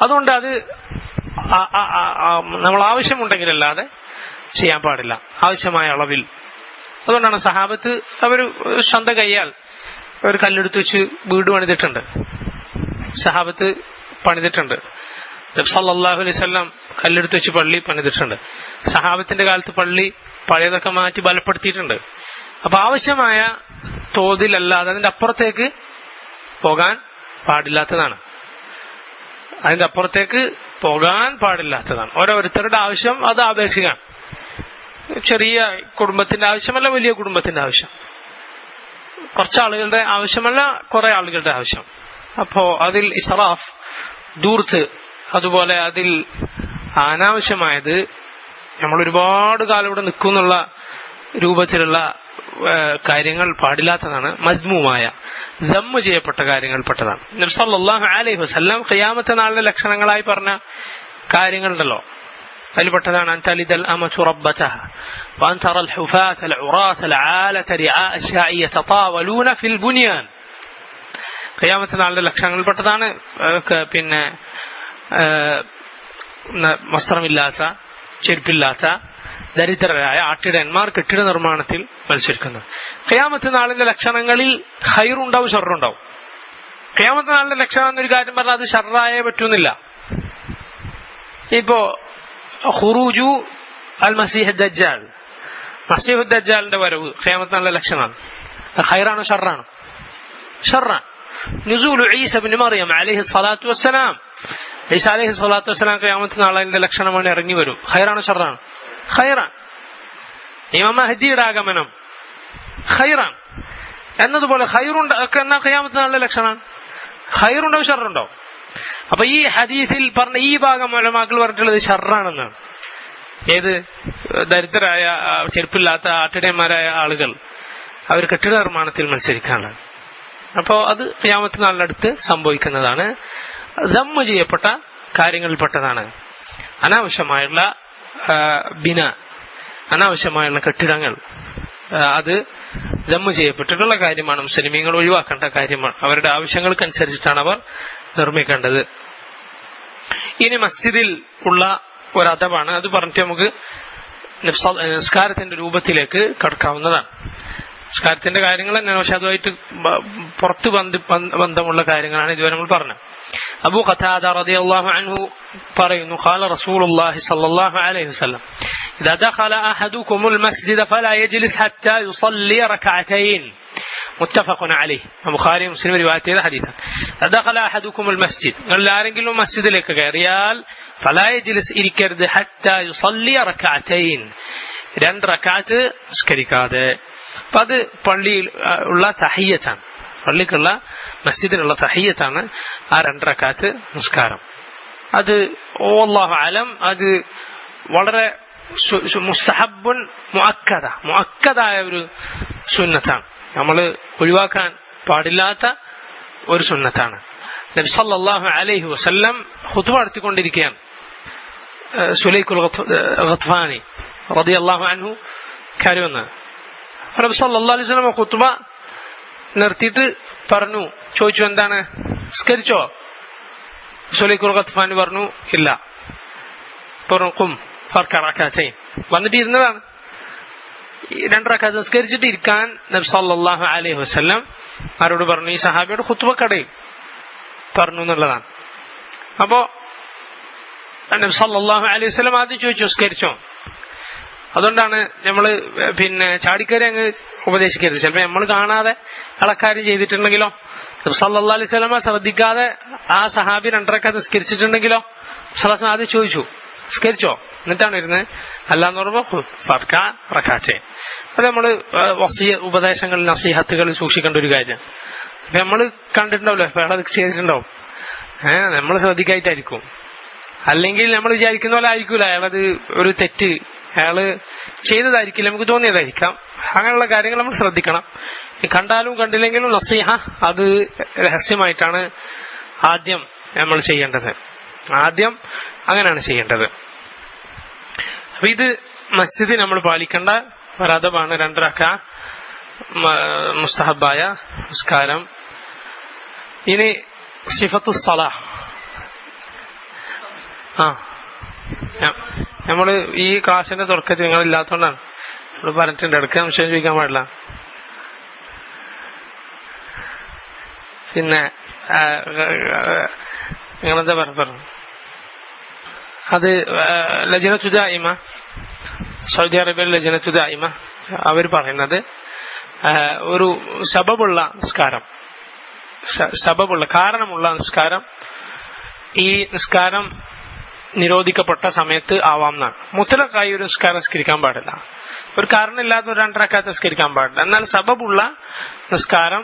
അതുകൊണ്ട് നമ്മൾ ആവശ്യമുണ്ടെങ്കിലല്ലാതെ ചെയ്യാൻ പാടില്ല, ആവശ്യമായ അളവിൽ. അതുകൊണ്ടാണ് സഹാബത്ത് അവർ സ്വന്തം കയ്യാൽ ഒരു കല്ലെടുത്ത് വെച്ച് വീട് പണിതിട്ടുണ്ട്, സഹാബത്ത് പണിതിട്ടുണ്ട്. നബി സല്ലല്ലാഹു അലൈഹി വസല്ലം കല്ലെടുത്ത് വെച്ച് പള്ളി പണിതിട്ടുണ്ട്. സഹാബത്തിന്റെ കാലത്ത് പള്ളി പഴയതൊക്കെ മാറ്റി ബലപ്പെടുത്തിയിട്ടുണ്ട്. അപ്പൊ ആവശ്യമായ തോതിലല്ലാതെ അതിന്റെ അപ്പുറത്തേക്ക് പോകാൻ പാടില്ലാത്തതാണ്, അതിന്റെ അപ്പുറത്തേക്ക് പോകാൻ പാടില്ലാത്തതാണ്. ഓരോരുത്തരുടെ ആവശ്യം അത് ആപേക്ഷിക്കാം. ചെറിയ കുടുംബത്തിന്റെ ആവശ്യമല്ല വലിയ കുടുംബത്തിന്റെ ആവശ്യം, കുറച്ചാളുകളുടെ ആവശ്യമല്ല കുറെ ആളുകളുടെ ആവശ്യം. അപ്പോ അതിൽ ഇസ്റാഫ്, ദൂർത്ത്, അതുപോലെ അതിൽ അനാവശ്യമായത് നമ്മൾ ഒരുപാട് കാലം ഇവിടെ നിൽക്കുന്നുള്ള രൂപത്തിലുള്ള കാര്യങ്ങൾ പാടില്ലാത്തതാണ്. മജ്മൂമായ ദമ്മ് ചെയ്യപ്പെട്ട കാര്യങ്ങൾപ്പെട്ടതാണ്. നബി സല്ലല്ലാഹു അലൈഹി വസല്ലം ഖിയാമത്ത് നാളിലെ ലക്ഷണങ്ങളായി പറഞ്ഞ കാര്യങ്ങളുണ്ടല്ലോ, അതിൽപ്പെട്ടതാണ് അൻ തലിദൽ അമതു റബ്ബതഹ വഅൻ തറൽ ഹുഫാത അൽ ഉറാത അൽ ആലത റിആ അശ്ശാഇ യതതാവലൂന ഫിൽ ബുനിയാൻ. ഖിയാമത്ത് നാളിലെ ലക്ഷണങ്ങളിൽപ്പെട്ടതാണ് പിന്നെ വസ്ത്രമില്ലാത്ത, ചെരുപ്പില്ലാത്ത ദരിദ്രരായ ആട്ടിടയന്മാർ കെട്ടിട നിർമ്മാണത്തിൽ മത്സരിക്കുന്നത്. ഖിയാമത്ത് നാളിന്റെ ലക്ഷണങ്ങളിൽ ഖൈറുണ്ടാവും ഷർറുണ്ടാവും. ഖിയാമത്ത് നാളിന്റെ ലക്ഷണം എന്നൊരു കാര്യം പറഞ്ഞാൽ അത് ഷർറായേ പറ്റുന്നില്ല. ഇപ്പോ ഖുറൂജു അൽ മസീഹ് ദജ്ജാൽ, മസീഹ് ദജ്ജാലിന്റെ വരവ് ഖിയാമത്ത് നാളിലെ ലക്ഷണമാണ്. ഖൈറാണോ ഷർറാണോ? ഷർറാണ്. നുസൂലു ഈസ ഇബ്നു മറിയം അലൈഹി സ്വലാത്തു വസ്സലാം, ഈസ അലൈഹി സ്വലാത്തു വസ്സലാം ഖിയാമത്ത് നാളിന്റെ ലക്ഷണമാണ്, ഇറങ്ങി വരും. ഖൈറാണോ ഷർറാണ്? ഖൈറാൻ. ഇമാം മഹ്ദിയുടെ ആഗമനം ഖൈറാൻ എന്നതുപോലെ എന്നാ ഖിയാമത്ത് നാളിലെ ലക്ഷണമാണ്. ഖൈറുണ്ടാവും ഷർറുണ്ടാവും. അപ്പൊ ഈ ഹദീസിൽ പറഞ്ഞ ഈ ഭാഗം ഉലമാക്കൾ പറഞ്ഞിട്ടുള്ളത് ഷർറാണെന്നാണ്. ഏത്? ദരിദ്രരായ ചെരുപ്പില്ലാത്ത ആട്ടിടയന്മാരായ ആളുകൾ അവർ കെട്ടിട നിർമ്മാണത്തിൽ മത്സരിക്കാനാണ്. അപ്പോ അത് ഖിയാമത്ത് നാളിനടുത്ത് സംഭവിക്കുന്നതാണ്. ദമ്മ് ചെയ്യപ്പെട്ട കാര്യങ്ങളിൽപ്പെട്ടതാണ്. അനാവശ്യമായുള്ള ബിന, അനാവശ്യമായുള്ള കെട്ടിടങ്ങൾ, അത് ദമ്മ് ചെയ്യപ്പെട്ടിട്ടുള്ള കാര്യമാണ്. മുസ്ലിമീങ്ങൾ ഒഴിവാക്കേണ്ട കാര്യമാണ്. അവരുടെ ആവശ്യങ്ങൾക്കനുസരിച്ചിട്ടാണ് അവർ നിർമ്മിക്കേണ്ടത്. ഇനി മസ്ജിദിൽ ഉള്ള ഒരു അദബാണ്, അത് പറഞ്ഞിട്ട് നമുക്ക് നിസ്കാരത്തിന്റെ രൂപത്തിലേക്ക് കടക്കാവുന്നതാണ്. നിസ്കാരത്തിന്റെ കാര്യങ്ങൾ തന്നെയാണ്, പക്ഷെ അതുമായിട്ട് പുറത്ത് ബന്ധമുള്ള കാര്യങ്ങളാണ് ഇതുവരെ നമ്മൾ പറഞ്ഞത്. അബൂ ഖതാദ റളിയല്ലാഹു അൻഹു പറയുന്നു, ഖാല റസൂലുള്ളാഹി സ്വല്ലല്ലാഹു അലൈഹി വസല്ലം ഇദാ ദഖല അഹദുകുമുൽ മസ്ജിദ ഫലാ യജ്ലിസ് ഹത്താ യുസല്ലി റകഅതൈൻ. മുത്തഫഖുൻ അലൈഹി. ബുഖാരി മുസ്ലിം റിവായത്ത് ചെയ്ത ഹദീസാണ്. ഇദാ ദഖല അഹദുകുമുൽ മസ്ജിദ്, നിങ്ങൾ ആരെങ്കിലും മസ്ജിദിലേക്ക് കയറിയാൽ ഫലാ യജ്ലിസ്, ഇരിക്കരുത്, ഹത്താ യുസല്ലി റകഅതൈൻ, 2 റക്അത്ത് നിസ്കരിക്കാതെ. അപ്പൊ അത് പള്ളിയിൽ ഉള്ള തഹിയ്യത്താണ്, പള്ളിക്കുള്ള മസ്ജിദിനുള്ള തഹിയ്യത്താണ് ആ 2 റക്അത്ത് നിസ്കാരം. അത് വല്ലാഹു അലം അത് വളരെ മുസ്തഹബ്ബുൻ മുഅക്കദായ ഒരു സുന്നത്താണ്, നമ്മൾ ഒഴിവാക്കാൻ പാടില്ലാത്ത ഒരു സുന്നത്താണ്. നബി സല്ലല്ലാഹു അലൈഹി വസല്ലം ഖുത്ബ നടത്തിക്കൊണ്ടിരിക്കുകയാണ്. സുലൈഖുൽ ഗത്ഫാനി റളിയല്ലാഹു അൻഹു കയറി വന്ന് നബി സല്ലല്ലാഹു അലൈഹി വസല്ലം ഖുത്ബ നിർത്തിയിട്ട് പറഞ്ഞു, ചോദിച്ചു, എന്താണ് നിസ്കരിച്ചോ? സുലൈഖുൽ ഗത്ഫാനി പറഞ്ഞു, ഇല്ല. പറഞ്ഞു, ഖും ഫർക റകഅതൈൻ, വന്നിട്ട് ഇരുന്നതാണ്. 2 റക്അത്ത് നിസ്കരിച്ചിട്ട് ഇരിക്കാൻ നബി സല്ലല്ലാഹു അലൈഹി വസല്ലം ആരോട് പറഞ്ഞു? ഈ സഹാബിയോട് ഖുത്ബക്കടയിൽ പറഞ്ഞു എന്നുള്ളതാണ്. അപ്പോ നബി സല്ലല്ലാഹു അലൈഹി വസല്ലം ആദ്യം ചോദിച്ചു, നിസ്കരിച്ചോ? അതുകൊണ്ടാണ് നമ്മള് ചാടിക്കറി അങ്ങ് ഉപദേശിക്കരുത്. ചിലപ്പോ നമ്മൾ കാണാതെ ആൾക്കാർ ചെയ്തിട്ടുണ്ടെങ്കിലോ, നബി സല്ലല്ലാഹു അലൈഹി വസല്ലം ശ്രദ്ധിക്കാതെ ആ സഹാബി 2 റക്അത്ത് നിസ്കരിച്ചിട്ടുണ്ടെങ്കിലോ, സല്ലല്ലാഹു ആദ്യം ചോദിച്ചു, നിസ്കരിച്ചോ? എന്നിട്ടാണ് ഇരുന്നത്. അല്ലാന്ന് പറയുമ്പോ ഫർക റകഅതൈൻ. അത് നമ്മള് ഉപദേശങ്ങൾ, നസീഹത്തുകൾ സൂക്ഷിക്കേണ്ട ഒരു കാര്യമാണ്. നമ്മൾ കണ്ടിട്ടുണ്ടാവല്ലോ, വേറെ ചെയ്തിട്ടുണ്ടാവും, നമ്മൾ ശ്രദ്ധിക്കായിട്ടായിരിക്കും. അല്ലെങ്കിൽ നമ്മൾ വിചാരിക്കുന്ന പോലെ ആയിരിക്കൂല, അയാളത് ഒരു തെറ്റ് അയാള് ചെയ്തതായിരിക്കില്ല, നമുക്ക് തോന്നിയതായിരിക്കാം. അങ്ങനെയുള്ള കാര്യങ്ങൾ നമ്മൾ ശ്രദ്ധിക്കണം. കണ്ടാലും കണ്ടില്ലെങ്കിലും നസീഹ അത് രഹസ്യമായിട്ടാണ് ആദ്യം നമ്മൾ ചെയ്യേണ്ടത്. ആദ്യം അങ്ങനെയാണ് ചെയ്യേണ്ടത്. അപ്പൊ ഇത് മസ്ജിദിൽ നമ്മൾ പാലിക്കേണ്ട ഒരദബാണ്. 2 റക്അത്ത് മുസ്തഹബായ നിസ്കാരം. ഇനി സിഫത്തു സലാഹ്. നമ്മള് ഈ ക്ലാസ്സിന്റെ തുടക്കത്തിൽ നിങ്ങൾ ഇല്ലാത്തതുകൊണ്ടാണ് നമ്മൾ പറഞ്ഞിട്ടുണ്ട്. ഇടയ്ക്ക് സംശയം ചോദിക്കാൻ പാടില്ല. പിന്നെ നിങ്ങളെന്താ പറഞ്ഞു? അത് ലജ്നത്തു ദായിമ, സൗദി അറേബ്യയിലെ ലജ്നത്തു ദായിമ അവർ പറയുന്നത് ഒരു സബബുള്ള നിസ്കാരം, സബബുള്ള കാരണമുള്ള നിസ്കാരം ഈ നിസ്കാരം നിരോധിക്കപ്പെട്ട സമയത്ത് ആവാം എന്നാണ്. മുത്തലഖായി ഒരു നിസ്കാരം നിസ്കരിക്കാൻ പാടില്ല, ഒരു കാരണമില്ലാത്ത ഒരു 2 റക്അത്ത് നിസ്കരിക്കാൻ പാടില്ല. എന്നാൽ സബബുള്ള നിസ്കാരം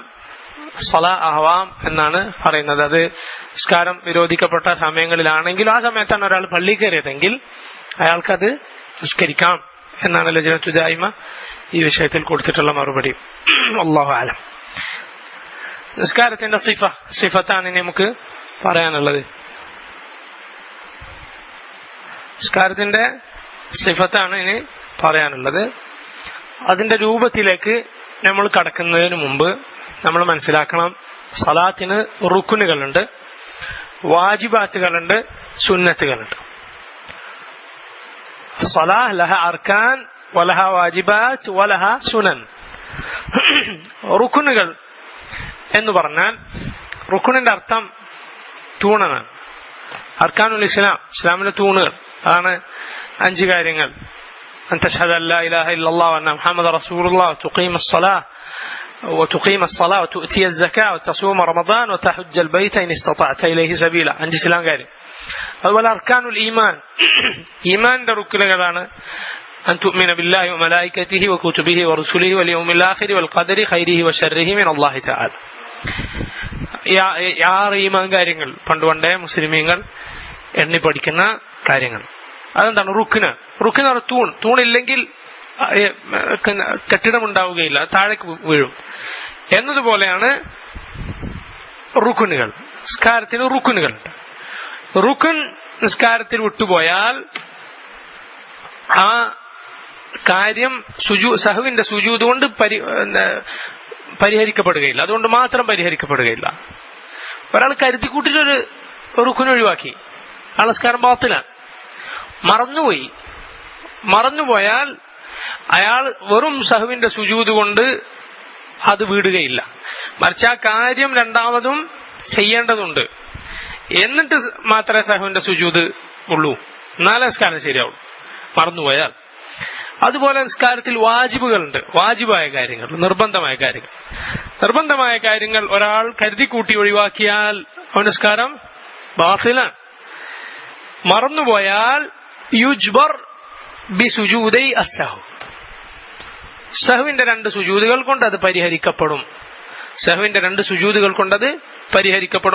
സ്വലാ ആവാം എന്നാണ് പറയുന്നത്. അത് നിസ്കാരം വിരോധിക്കപ്പെട്ട സമയങ്ങളിലാണെങ്കിൽ ആ സമയത്താണ് ഒരാൾ പള്ളി കയറിയതെങ്കിൽ അയാൾക്കത് നിസ്കരിക്കാം എന്നാണ് ലജ്നത്തു ദായിമ ഈ വിഷയത്തിൽ കൊടുത്തിട്ടുള്ള മറുപടി. അല്ലാഹു അഅലം. നിസ്കാരത്തിന്റെ സിഫത്താണ് ഇനി നമുക്ക് പറയാനുള്ളത്. നിസ്കാരത്തിന്റെ സിഫത്താണ് ഇനി പറയാനുള്ളത്. അതിന്റെ രൂപത്തിലേക്ക് നമ്മൾ കടക്കുന്നതിന് മുമ്പ് നമ്മൾ മനസ്സിലാക്കണം, സലാത്തിന് റുക്കുനുകളുണ്ട്, വാജിബാത്തുകളുണ്ട്, സുന്നത്തുകളുണ്ട്. സലാഹ് ലഹ അർക്കാൻ വലഹ വാജിബാത്ത് വലഹ സുനൻ. റുക്കുനുകൾ എന്ന് പറഞ്ഞാൽ റുക്കുനിന്റെ അർത്ഥം തൂണാണ്. അർക്കാനുൽ ഇസ്ലാം, ഇസ്ലാമിലെ തൂണുകൾ അതാണ് 5 കാര്യങ്ങൾ. അൻ തശ്ഹദ അല്ലാ ഇലാഹ ഇല്ലല്ലാഹ് വഅന്ന മുഹമ്മദ റസൂലുള്ളാഹ് وتقيم الصلاة وتؤتي الزكاة وتصوم رمضان وتحج البيت إن استطعت إليه سبيلا. 5 ഇസ്ലാം കാര്യം. അതുപോലെ അർക്കാനുൽ ഈമാൻ, ഈമാന്റെ റുക്കുനുകളാണ് أن تؤمن بالله وملائكته وكتبه ورسله واليوم الآخر والقدر خيره وشره من الله تعالى. 6 ഈമാൻ കാര്യങ്ങൾ പണ്ടേ മുസ്ലിമീങ്ങൾ എണ്ണി പഠിക്കുന്ന കാര്യങ്ങൾ. അതെന്താണ്? റുക്കിന്. റുക്കിന് തൂൺ. തൂണില്ലെങ്കിൽ കെട്ടിടമുണ്ടാവുകയില്ല, താഴേക്ക് വീഴും എന്നതുപോലെയാണ് റുക്കുനുകൾ. നിസ്കാരത്തിന് റുക്കുനുകളുണ്ട്. റുക്കുൻ നിസ്കാരത്തിൽ വിട്ടുപോയാൽ ആ കാര്യം സഹുവിന്റെ സുജൂദ് കൊണ്ട് പരിഹരിക്കപ്പെടുകയില്ല, അതുകൊണ്ട് മാത്രം പരിഹരിക്കപ്പെടുകയില്ല. ഒരാൾ കരുതിക്കൂട്ടിലൊരു റുക്കുൻ ഒഴിവാക്കി, ആ നിസ്കാരം ബാത്തിലാണ്. മറന്നുപോയാൽ അയാൾ വെറും സഹുവിന്റെ സുജൂദ് കൊണ്ട് അത് വീടുകയില്ല, മറിച്ച് ആ കാര്യം രണ്ടാമതും ചെയ്യേണ്ടതുണ്ട്. എന്നിട്ട് മാത്രമേ സഹുവിന്റെ സുജൂദ് ഉള്ളൂ, എന്നാലേ നിസ്കാരം ശരിയാവുള്ളൂ മറന്നുപോയാൽ. അതുപോലെ നിസ്കാരത്തിൽ വാജിബുകളുണ്ട്, വാജിബായ കാര്യങ്ങൾ, നിർബന്ധമായ കാര്യങ്ങൾ ഒരാൾ കരുതിക്കൂട്ടി ഒഴിവാക്കിയാൽ അവന്റെ നിസ്കാരം ബാത്തിലാണ്. മറന്നുപോയാൽ യുജ്ബർ ബിസുജൂദൈ അസ്സഹു, സഹുവിന്റെ 2 സുജൂദുകൾ കൊണ്ട് അത് പരിഹരിക്കപ്പെടും.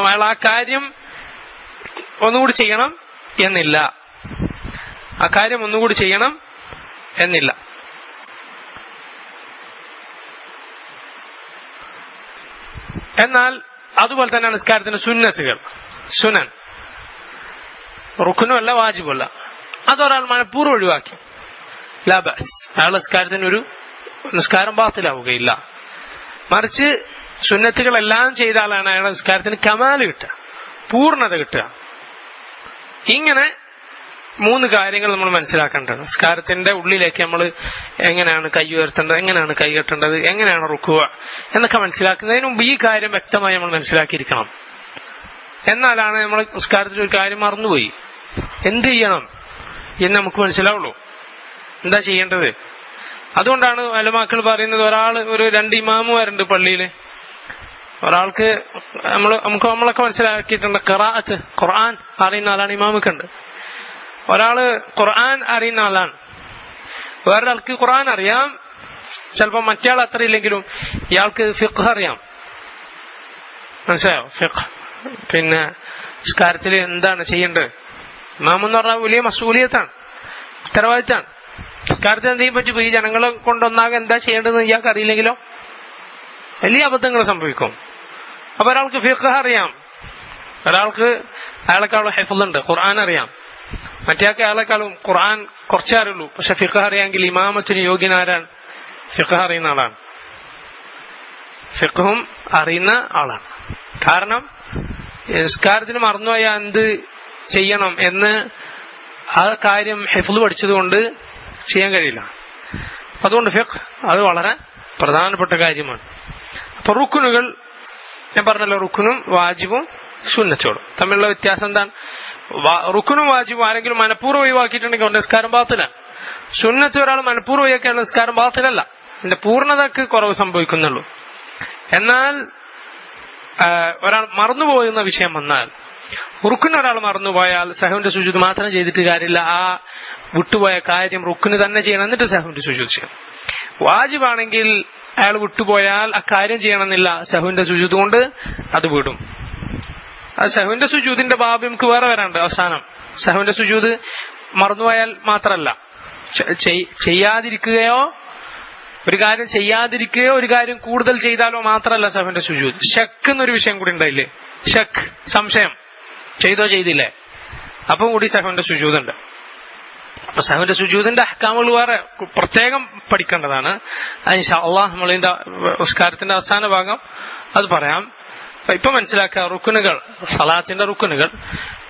അയാൾ ആ കാര്യം ഒന്നുകൂടി ചെയ്യണം എന്നില്ല. എന്നാൽ അതുപോലെ തന്നെ നിസ്കാരത്തിന്റെ സുന്നത്തുകൾ, സുനൻ, റുക്കുനുമല്ല വാജിബല്ല, അതൊരാൾ മനഃപൂർവ്വം ഒഴിവാക്കി, ലാ ബഅസ്, അയാൾ നിസ്കാരം ബാത്തിലാവുകയില്ല. മറിച്ച് സുന്നത്തുകളെല്ലാം ചെയ്താലാണ് അയാളുടെ നിസ്കാരത്തിന് കമാല് കിട്ടുക, പൂർണ്ണത കിട്ടുക. ഇങ്ങനെ 3 കാര്യങ്ങൾ നമ്മൾ മനസ്സിലാക്കേണ്ടത്. നിസ്കാരത്തിന്റെ ഉള്ളിലേക്ക് നമ്മൾ എങ്ങനെയാണ് കൈ ഉയർത്തേണ്ടത്, എങ്ങനെയാണ് കൈ കെട്ടേണ്ടത്, എങ്ങനെയാണ് റുക്കുവ എന്നൊക്കെ മനസ്സിലാക്കുന്നതിന് മുമ്പ് ഈ കാര്യം വ്യക്തമായി നമ്മൾ മനസ്സിലാക്കിയിരിക്കണം. എന്നാലാണ് നമ്മൾ നിസ്കാരത്തിൽ ഒരു കാര്യം മറന്നുപോയി എന്ത് ചെയ്യണം എന്ന് നമുക്ക് മനസ്സിലാവുള്ളൂ, എന്താ ചെയ്യേണ്ടത്. അതുകൊണ്ടാണ് ഉലമാക്കൾ പറയുന്നത്, ഒരു 2 ഇമാമുമാരുണ്ട് പള്ളിയിൽ. ഒരാൾക്ക് നമ്മളൊക്കെ മനസ്സിലാക്കിയിട്ടുണ്ട് ഖിറാഅത്ത്, ഖുർആൻ അറിയുന്ന ആളാണ് ഇമാമക്കുണ്ട്. ഒരാള് ഖുർആൻ അറിയുന്ന ആളാണ്, വേറൊരാൾക്ക് ഖുർആൻ അറിയാം, ചിലപ്പോൾ മറ്റേ ആൾ അത്ര ഇല്ലെങ്കിലും ഇയാൾക്ക് ഫിഖ് അറിയാം. മനസ്സിലായോ? ഫിഖ്. പിന്നെ നിസ്കാരത്തിൽ എന്താണ് ചെയ്യേണ്ടത്? ഇമാമെന്ന് പറഞ്ഞാൽ വലിയ മസൂലിയത്താണ്, ഉത്തരവാദിത്താണ്. നിസ്കാരത്തിൽ എന്തെങ്കിലും പറ്റി ഈ ജനങ്ങളെ കൊണ്ടൊന്നാകെ എന്താ ചെയ്യേണ്ടതെന്ന് ഇയാൾക്ക് അറിയില്ലെങ്കിലോ വലിയ അബദ്ധങ്ങൾ സംഭവിക്കും. അപ്പൊ ഒരാൾക്ക് ഫിഖ് അറിയാം, അയാളെക്കാളും ഹിഫ്ളുണ്ട്, ഖുർആൻ അറിയാം. മറ്റേ അയാളെക്കാളും ഖുർആൻ കുറച്ചേ അറിയുള്ളൂ, പക്ഷെ ഫിഖ് അറിയാമെങ്കിൽ ഇമാമത്തിന് യോഗ്യനാരാണ്? ഫിഖ് അറിയുന്ന ആളാണ്, ഫിഖും അറിയുന്ന ആളാണ്. കാരണം നിസ്കാരത്തിന് മറന്നുപോയാൽ എന്ത് ചെയ്യണം എന്ന് ആ കാര്യം ഹിഫ്ള് പഠിച്ചതുകൊണ്ട് ചെയ്യാൻ കഴിയില്ല. അതുകൊണ്ട് ഫിഖ് അത് വളരെ പ്രധാനപ്പെട്ട കാര്യമാണ്. അപ്പൊ റുക്കുനുകൾ ഞാൻ പറഞ്ഞല്ലോ, റുക്കുനും വാജിബും സുന്നത്തോടും തമ്മിലുള്ള വ്യത്യാസം എന്താണ്? റുക്കുനും വാജിബും ആരെങ്കിലും മനഃപൂർവ്വം ഒഴിവാക്കിയിട്ടുണ്ടെങ്കിൽ അവന്റെ നിസ്കാരം ബാത്തിലാണ്. സുന്നത്ത് ഒരാൾ മനഃപൂർവ്വം ഒഴിവാക്കിയാൽ നിസ്കാരം ബാത്തിലല്ല, അതിന്റെ പൂർണ്ണതക്ക് കുറവ് സംഭവിക്കുന്നുള്ളൂ. എന്നാൽ ഒരാൾ മറന്നുപോകുന്ന വിഷയം വന്നാൽ, റുക്കിന് ഒരാൾ മറന്നുപോയാൽ സഹുവിന്റെ സുജൂദ് മാത്രം ചെയ്തിട്ട് കാര്യമില്ല, ആ വിട്ടുപോയ കാര്യം റുക്കിന് തന്നെ ചെയ്യണം, എന്നിട്ട് സഹുവിന്റെ സുജൂദ് ചെയ്യണം. വാജിബാണെങ്കിൽ അയാൾ വിട്ടുപോയാൽ ആ കാര്യം ചെയ്യണമെന്നില്ല, സഹുവിന്റെ സുജൂദ് കൊണ്ട് അത് വിടും. ആ സഹുവിന്റെ സുജൂദിന്റെ ബാബ് നമുക്ക് വേറെ വരാണ്ട്. അവസാനം സഹുവിന്റെ സുജൂദ് മറന്നുപോയാൽ മാത്രമല്ല, ചെയ്യാതിരിക്കുകയോ ഒരു കാര്യം ചെയ്യാതിരിക്കുകയോ ഒരു കാര്യം കൂടുതൽ ചെയ്താലോ മാത്രമല്ല സഹുവിന്റെ സുജൂദ്. ഷക്ക് എന്നൊരു വിഷയം കൂടി ഉണ്ടായില്ലേ? ഷക്ക്, സംശയം, ചെയ്തോ ചെയ്തില്ലേ, അപ്പം കൂടി സഹുവിന്റെ സുജൂദ് ഉണ്ട്. അപ്പൊ സഹുവിന്റെ സുജൂദിന്റെ അഹ്കാമുകൾ വേറെ പ്രത്യേകം പഠിക്കേണ്ടതാണ്. ഇൻഷാ അല്ലാഹ് നമ്മളിന്റെ നിസ്കാരത്തിന്റെ അവസാന ഭാഗം അത് പറയാം. ഇപ്പൊ മനസ്സിലാക്കുക, റുക്കുനുകൾ, സലാത്തിന്റെ റുക്കുനുകൾ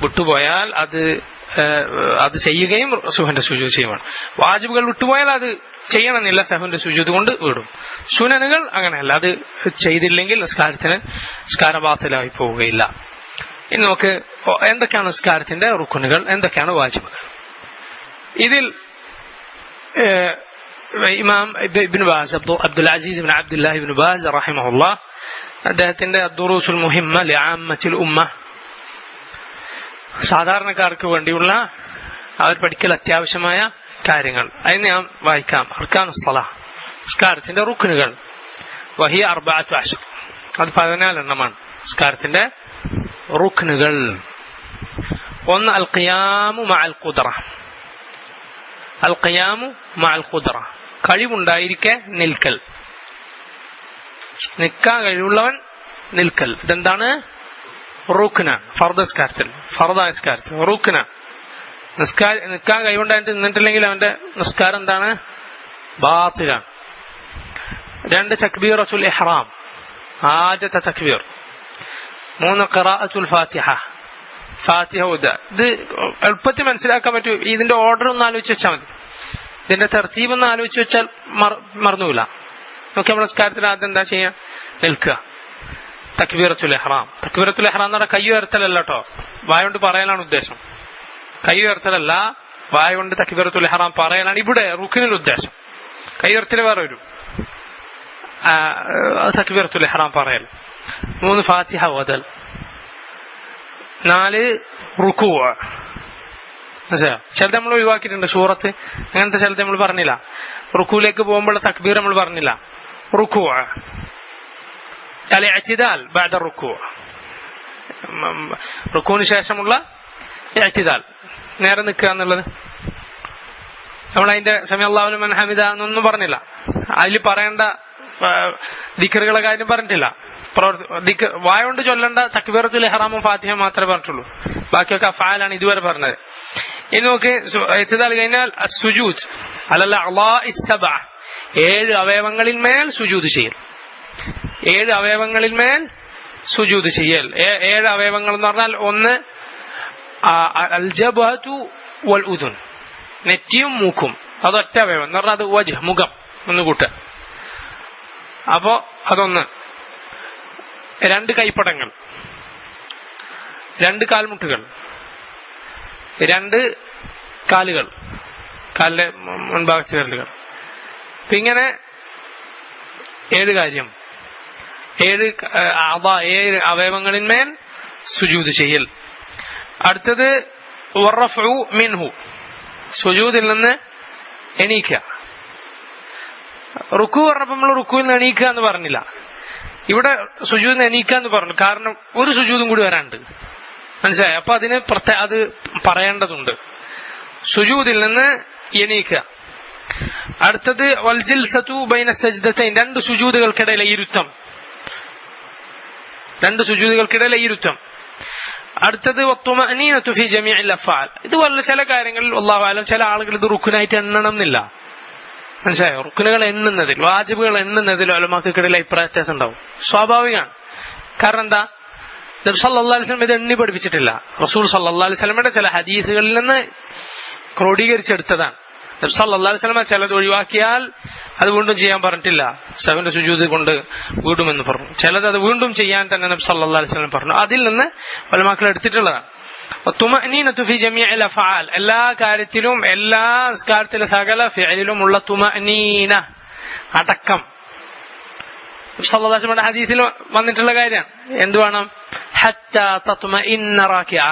വിട്ടുപോയാൽ അത് ചെയ്യുകയും സഹുവിന്റെ സുജൂദ് ചെയ്യുവാണ്. വാജിബുകൾ വിട്ടുപോയാൽ അത് ചെയ്യണമെന്നില്ല, സഹുവിന്റെ സുജൂദ് കൊണ്ട് വിടും. സുനനുകൾ അങ്ങനെയല്ല, അത് ചെയ്തില്ലെങ്കിൽ നിസ്കാരം ബാത്തിലായി പോവുകയില്ല. ഇനി നമുക്ക് എന്തൊക്കെയാണ് നിസ്കാരത്തിന്റെ റുക്കുനുകൾ, എന്തൊക്കെയാണ് വാജിബുകൾ. ഇതിൽ Imam ibn Baz, Abdul Aziz ibn Abdullahi ibn Baz റഹിമഹുല്ലാഹ്, അദ്ദേഹത്തിന്റെ ദുറൂസുൽ മുഹിമ്മ ലിആമ്മത്തിൽ ഉമ്മ, സാധാരണക്കാർക്ക് വേണ്ടിയുള്ള അവർ പഠിക്കൽ അത്യാവശ്യമായ കാര്യങ്ങൾ, അതിന് ഞാൻ വായിക്കാം. അർക്കാനുസ് സ്വലാഹ്, നിസ്കാരത്തിന്റെ റുക്നുകൾ, വഹിയ അർബഅത്തു അശ്ർ, അത് 14 എണ്ണമാണ് നിസ്കാരത്തിന്റെ റുക്നുകൾ. ഒന്ന് അൽ ഖിയാമു മഅൽ ഖുദ്റ, അൽ ഖിയാമു മഅൽ ഖുദ്റ, കഴിവുണ്ടായിരിക്കെ നിൽക്കൽ, നിൽക്കാൻ കഴിവുള്ളവൻ നിൽക്കൽ. ഇതെന്താണ്? റുക്ന. ഫർദ് നിസ്കാരത്തിൽ, ഫർദായ നിസ്കാരത്തിൽ റുക്ന. നിൽക്കാൻ കഴിവുണ്ടായിട്ട് നിന്നിട്ടില്ലെങ്കിൽ അവന്റെ നിസ്കാരം എന്താണ്? ബാത്തിലാണ്. 2 തക്ബീറത്തുൽ ഇഹ്റാം, ആദ്യത്തെ തക്ബീർ. 3 ഖിറാഅത്തുൽ ഫാത്തിഹ, ഫാത്തിഹ ഓതുക. ഇത് എളുപ്പത്തിൽ മനസ്സിലാക്കാൻ പറ്റും. ഇതിന്റെ ഓർഡർ ഒന്ന് ആലോചിച്ച് വെച്ചാൽ മതി, ഇതിന്റെ തർത്തീബ് ഒന്ന് ആലോചിച്ച് വെച്ചാൽ മറന്നുമില്ല. നമുക്ക് നമ്മുടെ നിസ്കാരത്തിൽ ആദ്യം എന്താ ചെയ്യാ? നിൽക്കുക. തക്ബീറത്തുൽ ഇഹ്റാം. തക്ബീറത്തുൽ ഇഹ്റാം എന്ന് പറഞ്ഞാൽ കൈ ഉയർത്തലല്ല കേട്ടോ, വായ കൊണ്ട് പറയലാണ് ഉദ്ദേശം. കൈ ഉയർത്തലല്ല, വായ കൊണ്ട് തക്ബീറത്തുൽ ഇഹ്റാം പറയലാണ് ഇവിടെ റുക്നിൽ ഉദ്ദേശം. കൈ ഉയർത്തൽ വേറെ വരും, തക്ബീറത്തുൽ ഇഹ്റാം പറയൽ. 3 ഫാത്തിഹ ഓതൽ. 4 റുക്കൂ. ചിലത് നമ്മൾ ഒഴിവാക്കിയിട്ടുണ്ട്, സൂറത്ത് അങ്ങനത്തെ ചിലത് നമ്മൾ പറഞ്ഞില്ല. റുക്കൂലേക്ക് പോകുമ്പോൾ തക്ബീർ നമ്മൾ പറഞ്ഞില്ല. റുക്കൂ, അൽ-ഇഅ്തിദാൽ ബഅദ റുക്കൂ, റുക്കൂന് ശേഷമുള്ള ഇഅ്തിദാൽ, നേരെ നിൽക്കുക എന്നുള്ളത്. നമ്മൾ അതിന്റെ സമി അല്ലാഹു ലിമൻ ഹമിദ എന്നൊന്നും പറഞ്ഞില്ല. അതിൽ പറയേണ്ട ദിക്റുകളെ കാര്യം പറഞ്ഞിട്ടില്ല. വായ കൊണ്ട് ചൊല്ലേണ്ട തക്ബീറത്തുൽ ഇഹ്റാമും ഫാത്തിഹ മാത്രമേ പറഞ്ഞിട്ടുള്ളൂ. ബാക്കിയൊക്കെ അഫ്ആലാണ് ഇതുവരെ പറഞ്ഞത്. ഇനി നോക്ക്, ഇഅ്തിദാൽ കഴിഞ്ഞാൽ അസ്സുജൂദ് അലൽ അഅ്ളാഇസ് സബ്അ, 7 അവയവങ്ങളിൽ മേൽ സുജൂദ് ചെയ്യൽ. 7 അവയവങ്ങളിൽ മേൽ സുജൂദ് ചെയ്യൽ. 7 അവയവങ്ങൾ എന്ന് പറഞ്ഞാൽ ഒന്ന് അൽ ജബഹതു വൽ ഉദുൻ, നെറ്റിയും മൂക്കും, അതൊറ്റ അവയവം എന്ന് പറഞ്ഞാൽ അത് വജ്ഹ്, മുഖം ഒന്ന് കൂട്ടുക. അപ്പോ അതൊന്ന്. 2 കൈപ്പടങ്ങൾ, 2 കാൽമുട്ടുകൾ, 2 കാലുകൾ, കാലിന്റെ മുൻഭാഗത്ത് വിരലുകൾ. ഇങ്ങനെ 7 കാര്യം, 7 അവയവങ്ങളിന്മേൽ സുജൂദ് ചെയ്യൽ. അടുത്തത് വറഫഉ മിൻഹു, സുജൂദിൽ നിന്ന് എണീക്കുക. റുക്കു പറഞ്ഞപ്പോൾ നമ്മൾ റുക്കുവിൽ നിന്ന് എണീക്കുക എന്ന് പറഞ്ഞില്ല, ഇവിടെ സുജൂദിൽ നിന്ന് എണീക്കുക എന്ന് പറഞ്ഞു. കാരണം ഒരു സുജൂദും കൂടി വരാനുണ്ട്, മനസ്സിലായി? അപ്പൊ അതിന് അത് പറയേണ്ടതുണ്ട്. സുജൂദിൽ നിന്ന് എണീക്കുക. അടുത്തത് വൽ ജിൽസതു ബൈന സജ്ദതൈൻ, 2 സുജൂദുകൾക്കിടയിലെ ഇരുത്തം, 2 സുജൂദുകൾക്കിടയിലെ ഇരുത്തം. അടുത്തത് വത്തുമഅനീനതു ഫീ ജമീഇൽ അഫ്ആൽ. ഇതുപോലെ ചില കാര്യങ്ങളിൽ അല്ലാഹു അലം ചില ആളുകൾ ഇത് റുക്നായിട്ട് എണ്ണണം എന്നില്ല, മനസ്സിലായോ? റുക്നുകൾ എണ്ണുന്നതിൽ, വാജിബുകൾ എണ്ണുന്നതിൽ ഉലമാക്കൾക്കിടയിൽ അഭിപ്രായ വ്യത്യാസം ഉണ്ടാവും, സ്വാഭാവികമാണ്. കാരണം എന്താ? നബി സല്ലല്ലാഹു അലൈഹി വസല്ലം ഇത് എണ്ണി പഠിപ്പിച്ചിട്ടില്ല. റസൂൽ സല്ലല്ലാഹു അലൈഹി വസല്ലമയുടെ ചില ഹദീസുകളിൽ നിന്ന് ക്രോഡീകരിച്ചെടുത്തതാണ്. നബി സല്ലല്ലാഹു അലൈഹി വസല്ലം ചിലത് ഒഴിവാക്കിയാൽ അത് വീണ്ടും ചെയ്യാൻ പറഞ്ഞിട്ടില്ല, സഹവിന്റെ സുജൂദ് കൊണ്ട് വീടുമെന്ന് പറഞ്ഞു. ചിലത് അത് വീണ്ടും ചെയ്യാൻ തന്നെ നബി സല്ലല്ലാഹു അലൈഹി വസല്ലം പറഞ്ഞു. അതിൽ നിന്ന് ഉലമാക്കൾ എടുത്തിട്ടുള്ളതാണ്. തുമഅനീനതു ഫി ജമീഇൽ അഫ്ആൽ, എല്ലാ കാര്യത്തിലും എല്ലാ നിസ്കാരത്തിലെ സകല ഫിഅലിലും ഉള്ള തുമഅനീന, അടക്കം. സല്ലല്ലാഹു അലൈഹി വസല്ലം ഹദീസിൽ വന്നിട്ടുള്ള കാര്യമാണ്. എന്ത് വേണം? ഹത്താ തത്മഇന്ന റാകിഅ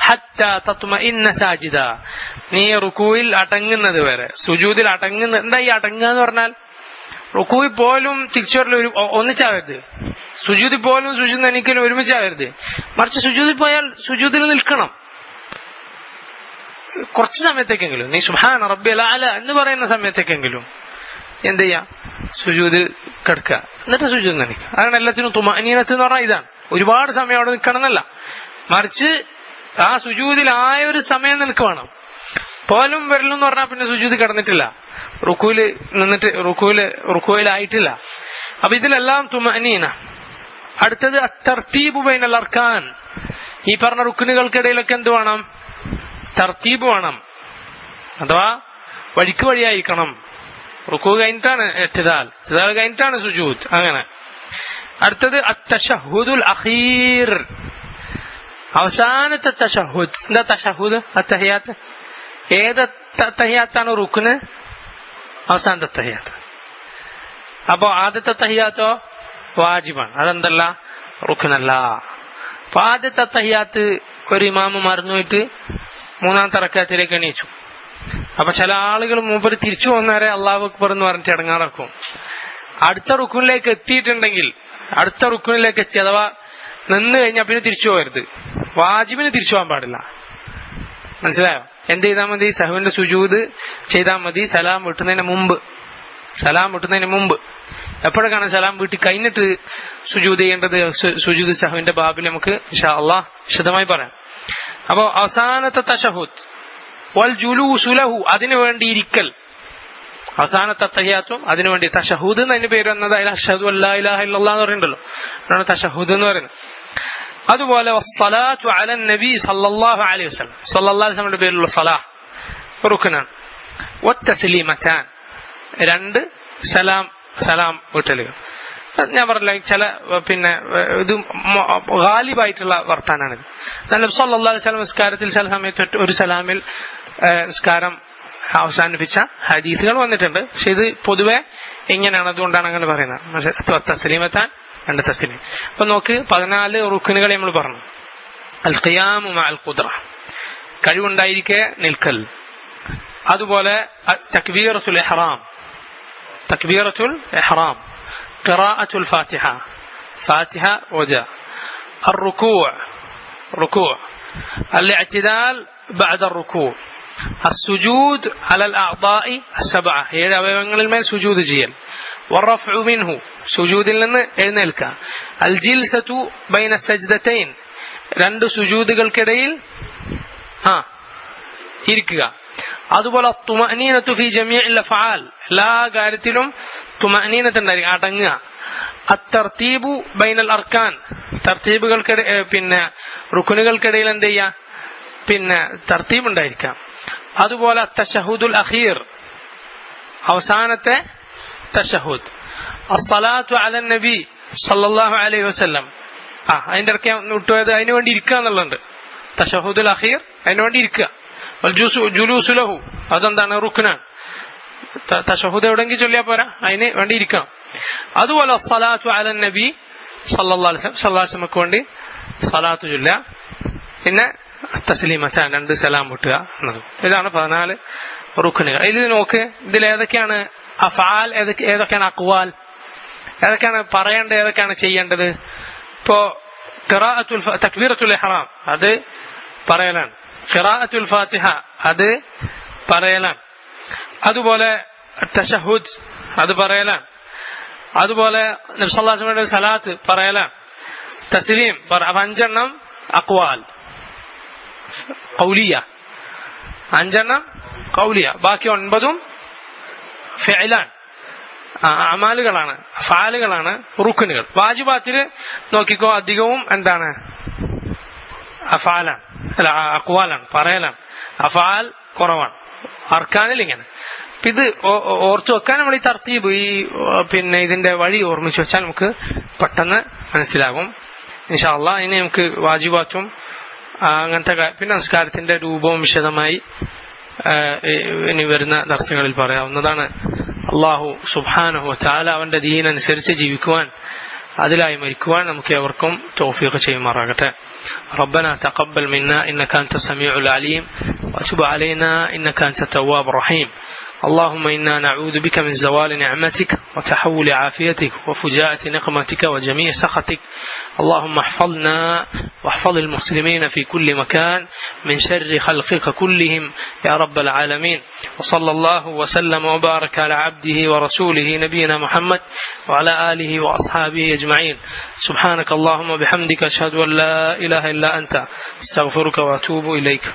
ഹത്താ തത്മഇന്ന സാജിദ, നീ റുകൂയിൽ അടങ്ങുന്നത് വരെ, സുജൂദിൽ അടങ്ങുന്ന. എന്താ ഈ അടങ്ങുക എന്ന് പറഞ്ഞാൽ? റുകൂയിൽ പോലും തിരിച്ചുവരൽ ഒന്നിച്ചാവരുത്, സുജൂദിൽ പോലും സുജൂദ് എനിക്കലും ഒരുമിച്ചാവരുത്. മറിച്ച് സുജൂദിൽ പോയാൽ സുജൂദിൽ നിൽക്കണം കുറച്ച് സമയത്തേക്കെങ്കിലും. നീ സുബ്ഹാന റബ്ബിയൽ അഅല എന്ന് പറയുന്ന സമയത്തേക്കെങ്കിലും എന്ത് ചെയ്യാ? സുജൂദിൽ കിടക്കുക, എന്നിട്ട് സുജൂദ് നനിക്കുക. അതാണ് എല്ലാത്തിനും തുമഅനീനത്ത് എന്ന് പറഞ്ഞാൽ ഇതാണ്. ഒരുപാട് സമയം അവിടെ നിൽക്കണം എന്നല്ല, മറിച്ച് ആ സുജൂദിലായ ഒരു സമയം നിനക്ക് വേണം. പോലും വരലും എന്ന് പറഞ്ഞാൽ പിന്നെ സുജൂദ് കിടന്നിട്ടില്ല, റുക്കൂല് നിന്നിട്ട് റുക്കൂലായിട്ടില്ല. അപ്പൊ ഇതിലെല്ലാം തുമഅനീന. അടുത്തത് അത്തർത്തീബു ബൈനൽ അർക്കാൻ, ഈ പറഞ്ഞ റുക്നുകൾക്കിടയിലൊക്കെ എന്ത് വേണം? തർത്തീബ് വേണം, അഥവാ വഴിക്ക് വഴിയായിരിക്കണം. റുക്കൂ കഴിഞ്ഞിട്ടാണ് ഇഅ്തിദാൽ, ഇഅ്തിദാൽ കഴിഞ്ഞിട്ടാണ് സുജൂദ്, അങ്ങനെ. അടുത്തത് അത്തശഹുദുൽ അഖീർ, അവസാനത്തെ തശഹുദ്. എന്താ തശഹുദ്? അത്തഹിയാത്ത്. ഏത് തഹിയാത്താണ് റുക്ന്? അവസാനത്തെ തഹിയാത്ത്. അപ്പോ ആദ്യത്തെ തഹിയാത്തോ വാജിബാണ്, അതെന്തല്ല? റുക്നല്ല. അപ്പൊ ആദ്യത്തെ തഹിയാത്ത് ഒരു ഇമാമ് മറന്നുപോയിട്ട് മൂന്നാമത്തെ റക്അത്തിലേക്ക് എണീച്ചു. അപ്പൊ ചില ആളുകൾ മൂപ്പര് തിരിച്ചു പോകുന്നവരെ അല്ലാഹു അക്ബർ എന്ന് പറഞ്ഞിട്ട് ഇടങ്ങാറാക്കും. അടുത്ത റുക്നിലേക്ക് എത്തിയിട്ടുണ്ടെങ്കിൽ, അടുത്ത റുക്നിലേക്ക് എത്തി, അഥവാ നിന്ന് കഴിഞ്ഞാൽ പിന്നെ തിരിച്ചു പോകരുത്. വാജിബിന് തിരിച്ചു പോകാൻ പാടില്ല. മനസ്സിലായോ? എന്ത് ചെയ്താൽ മതി? സഹവിന്റെ സുജൂദ് ചെയ്താൽ മതി സലാം വീട്ടുന്നതിന് മുമ്പ്. സലാം വീട്ടുന്നതിന് മുമ്പ്. എപ്പോഴൊക്കെയാണ് സലാം വീട്ടി കഴിഞ്ഞിട്ട് സുജൂദ് ചെയ്യേണ്ടത്? സുജൂദ് സഹവിന്റെ ബാബിൽ നമുക്ക് ഇൻഷാ അല്ലാഹ് വിശദമായി പറയാം. അപ്പോ അവസാനത്തെ തശഹുദ് വൽ ജുലൂസു ലഹു, അതിനു വേണ്ടി ഇരിക്കൽ. അവസാനത്തെ തഹിയാത്തും അതിനുവേണ്ടി. തശഹുദ് എന്നതിന് പേര് വന്നത് അതിൽ അഷ്ഹദു അല്ലാ ഇലാഹ ഇല്ലല്ലാഹ് എന്ന് പറയുന്നുണ്ടല്ലോ, അതാണ് തശഹുദ് എന്ന് പറയുന്നത്. അതുപോലെ വസ്സലാത്തു അലൻ നബി സല്ലല്ലാഹു അലൈഹി വസല്ലം, സല്ലല്ലാഹു അലൈഹി വസല്ലമയുടെ പേരിലുള്ള സലാഹ് റുക്നാണ്. വത്തസ്ലീമതാൻ, രണ്ട് സലാം വീട്ടലുകൾ. ഞാൻ പറഞ്ഞില്ല, ചില പിന്നെ ഇത് ഗാലിബായിട്ടുള്ള വർത്താനാണിത്. നബി സല്ലല്ലാഹു അലൈഹി വസല്ലം നിസ്കാരത്തിൽ ചില സമയത്ത് ഒരു സലാമിൽ നിസ്കാരം അവസാനിപ്പിച്ച ഹദീസുകൾ വന്നിട്ടുണ്ട്. പക്ഷെ ഇത് പൊതുവെ ഇങ്ങനെയാണ്, അതുകൊണ്ടാണ് അങ്ങനെ പറയുന്നത്. പക്ഷെ തസ്ലീമത്താൻ, രണ്ട് തസ്ലീം. അപ്പൊ നോക്ക്, 14 റുക്നുകളെ നമ്മൾ പറഞ്ഞു. അൽ ഖിയാമു മഅൽ ഖുദ്റ, കഴിവുണ്ടായിരിക്കെ നിൽക്കൽ. അതുപോലെ തക്ബീറത്തുൽ ഇഹ്റാം, ഖിറാഅത്തുൽ ഫാത്തിഹ, ഫാത്തിഹ ഓതുക. الركوع الاعتدال بعد الركوع السجود على الأعضاء السبعة، ഏഴ് അവയവങ്ങളിൽ മേൽ സുജൂദ് ചെയ്യൽ. والرفع منه, സുജൂദിൽ നിന്ന് എഴുന്നേൽക്കുക. الجلسة بين السجدتين, രണ്ട് സുജൂദുകൾക്കിടയിൽ ഇരിക്കുക. അതുപോലെ الطمأنينة في جميع الأفعال, എല്ലാ കാര്യത്തിലും തുമഅനീനത്ത് ഉണ്ടായിരിക്കും, അടങ്ങുക. الترتيب بين الأركان, തർത്തീബുകൾക്കിടയിൽ പിന്നെ റുക്നുകൾക്കിടയിൽ എന്ത് ചെയ്യുക? പിന്നെ തർത്തീബ് ഉണ്ടായിരിക്കാം. അതുപോലെ തശഹുദുൽ അഖീർ, അവസാനത്തെ തശഹുദ്. അസ്സലാത്തു അലൻ നബി സല്ലല്ലാഹു അലൈഹി വസല്ലം, അതിന്റെ ഇടയ്ക്ക് വിട്ടുപോയത്, അതിനു വേണ്ടി ഇരിക്കുക എന്നുള്ളുണ്ട്. തശഹുദുൽ അഖീർ, അതിനു വേണ്ടി ഇരിക്കുക. ജുലൂസു ലഹു, അതെന്താണ്? റുക്നാണ്. തശഹുദ് എവിടെയെങ്കിൽ ചൊല്ലിയാൽ പോരാ, അതിന് വേണ്ടി ഇരിക്കണം. അതുപോലെ അസ്സലാത്തു അലൻ നബി സല്ലല്ലാഹു അലൈഹി വസല്ലമക്ക് വേണ്ടി സലാത്തു ചൊല്ലുക. പിന്നെ തസ്ലീമത്താൻ, രണ്ട് സലാം വിട്ടുക എന്നതും. ഇതാണ് 14 റുക്നുകൾ. ഇതിൽ നോക്ക്, ഇതിൽ ഏതൊക്കെയാണ് അഫ്ആൽ, ഏതൊക്കെയാണ് അഖ്വാൽ, ഏതൊക്കെയാണ് പറയേണ്ടത്, ഏതൊക്കെയാണ് ചെയ്യേണ്ടത്. ഇപ്പോ തക്ബീറത്തുൽ ഇഹ്റാം, അത് പറയലാണ്. ഖിറാഅത്തുൽ ഫാത്തിഹ, അത് പറയലാണ്. അതുപോലെ തശഹുദ്, അത് പറയലാണ്. അതുപോലെ നബി സല്ലല്ലാഹു അലൈഹി വസല്ലമയുടെ സലാത്ത് പറയലാണ്. തസ്ലീം, 5 അഖ്വാൽ ഖൗലിയ, 5 ഖൗലിയ, ബാക്കി 9 ഫിഅലാണ്, അമാലുകളാണ്, ഫാലുകളാണ്, റുക്നുകൾ. വാജിബാത്തിൽ നോക്കിക്കോ, അധികവും എന്താണ്? അഫാലാണ്. അക്വാലാണ്, പറയലാണ്. അഫാൽ കുറവാണ്. അർക്കാനിൽ ഇങ്ങനെ. ഇത് ഓർത്തു വെക്കാൻ നമ്മൾ ഈ തർത്തീബ്, ഈ പിന്നെ ഇതിന്റെ വഴി ഓർമ്മിച്ച് വെച്ചാൽ നമുക്ക് പെട്ടെന്ന് മനസ്സിലാകും ഇൻഷാ അള്ളാ. ഇനി നമുക്ക് വാജിബാത്തും അങ്ങനത്തെ പിന്നെ നമസ്കാരത്തിന്റെ രൂപവും വിശദമായി ഇനി വരുന്ന ദർസുകളിൽ പറയാവുന്നതാണ്. അള്ളാഹു സുബ്ഹാനഹു വ തആല അവന്റെ ദീൻ അനുസരിച്ച് ജീവിക്കുവാൻ, അതിലായി മരിക്കുവാൻ നമുക്ക് ഏവർക്കും തൗഫീഖ് ചെയ്യുമാറാകട്ടെ. ربنا تقبل منا إنك أنت السميع العليم وتب علينا إنك أنت التواب الرحيم. اللهم إنا نعوذ بك من زوال نعمتك وتحول عافيتك وفجاءة نقمتك وجميع سخطك. اللهم احفظنا واحفظ المسلمين في كل مكان من شر خلقك كلهم يا رب العالمين. وصلى الله وسلم وبارك على عبده ورسوله نبينا محمد وعلى آله وأصحابه أجمعين. سبحانك اللهم وبحمدك أشهد أن لا إله إلا أنت استغفرك وأتوب إليك.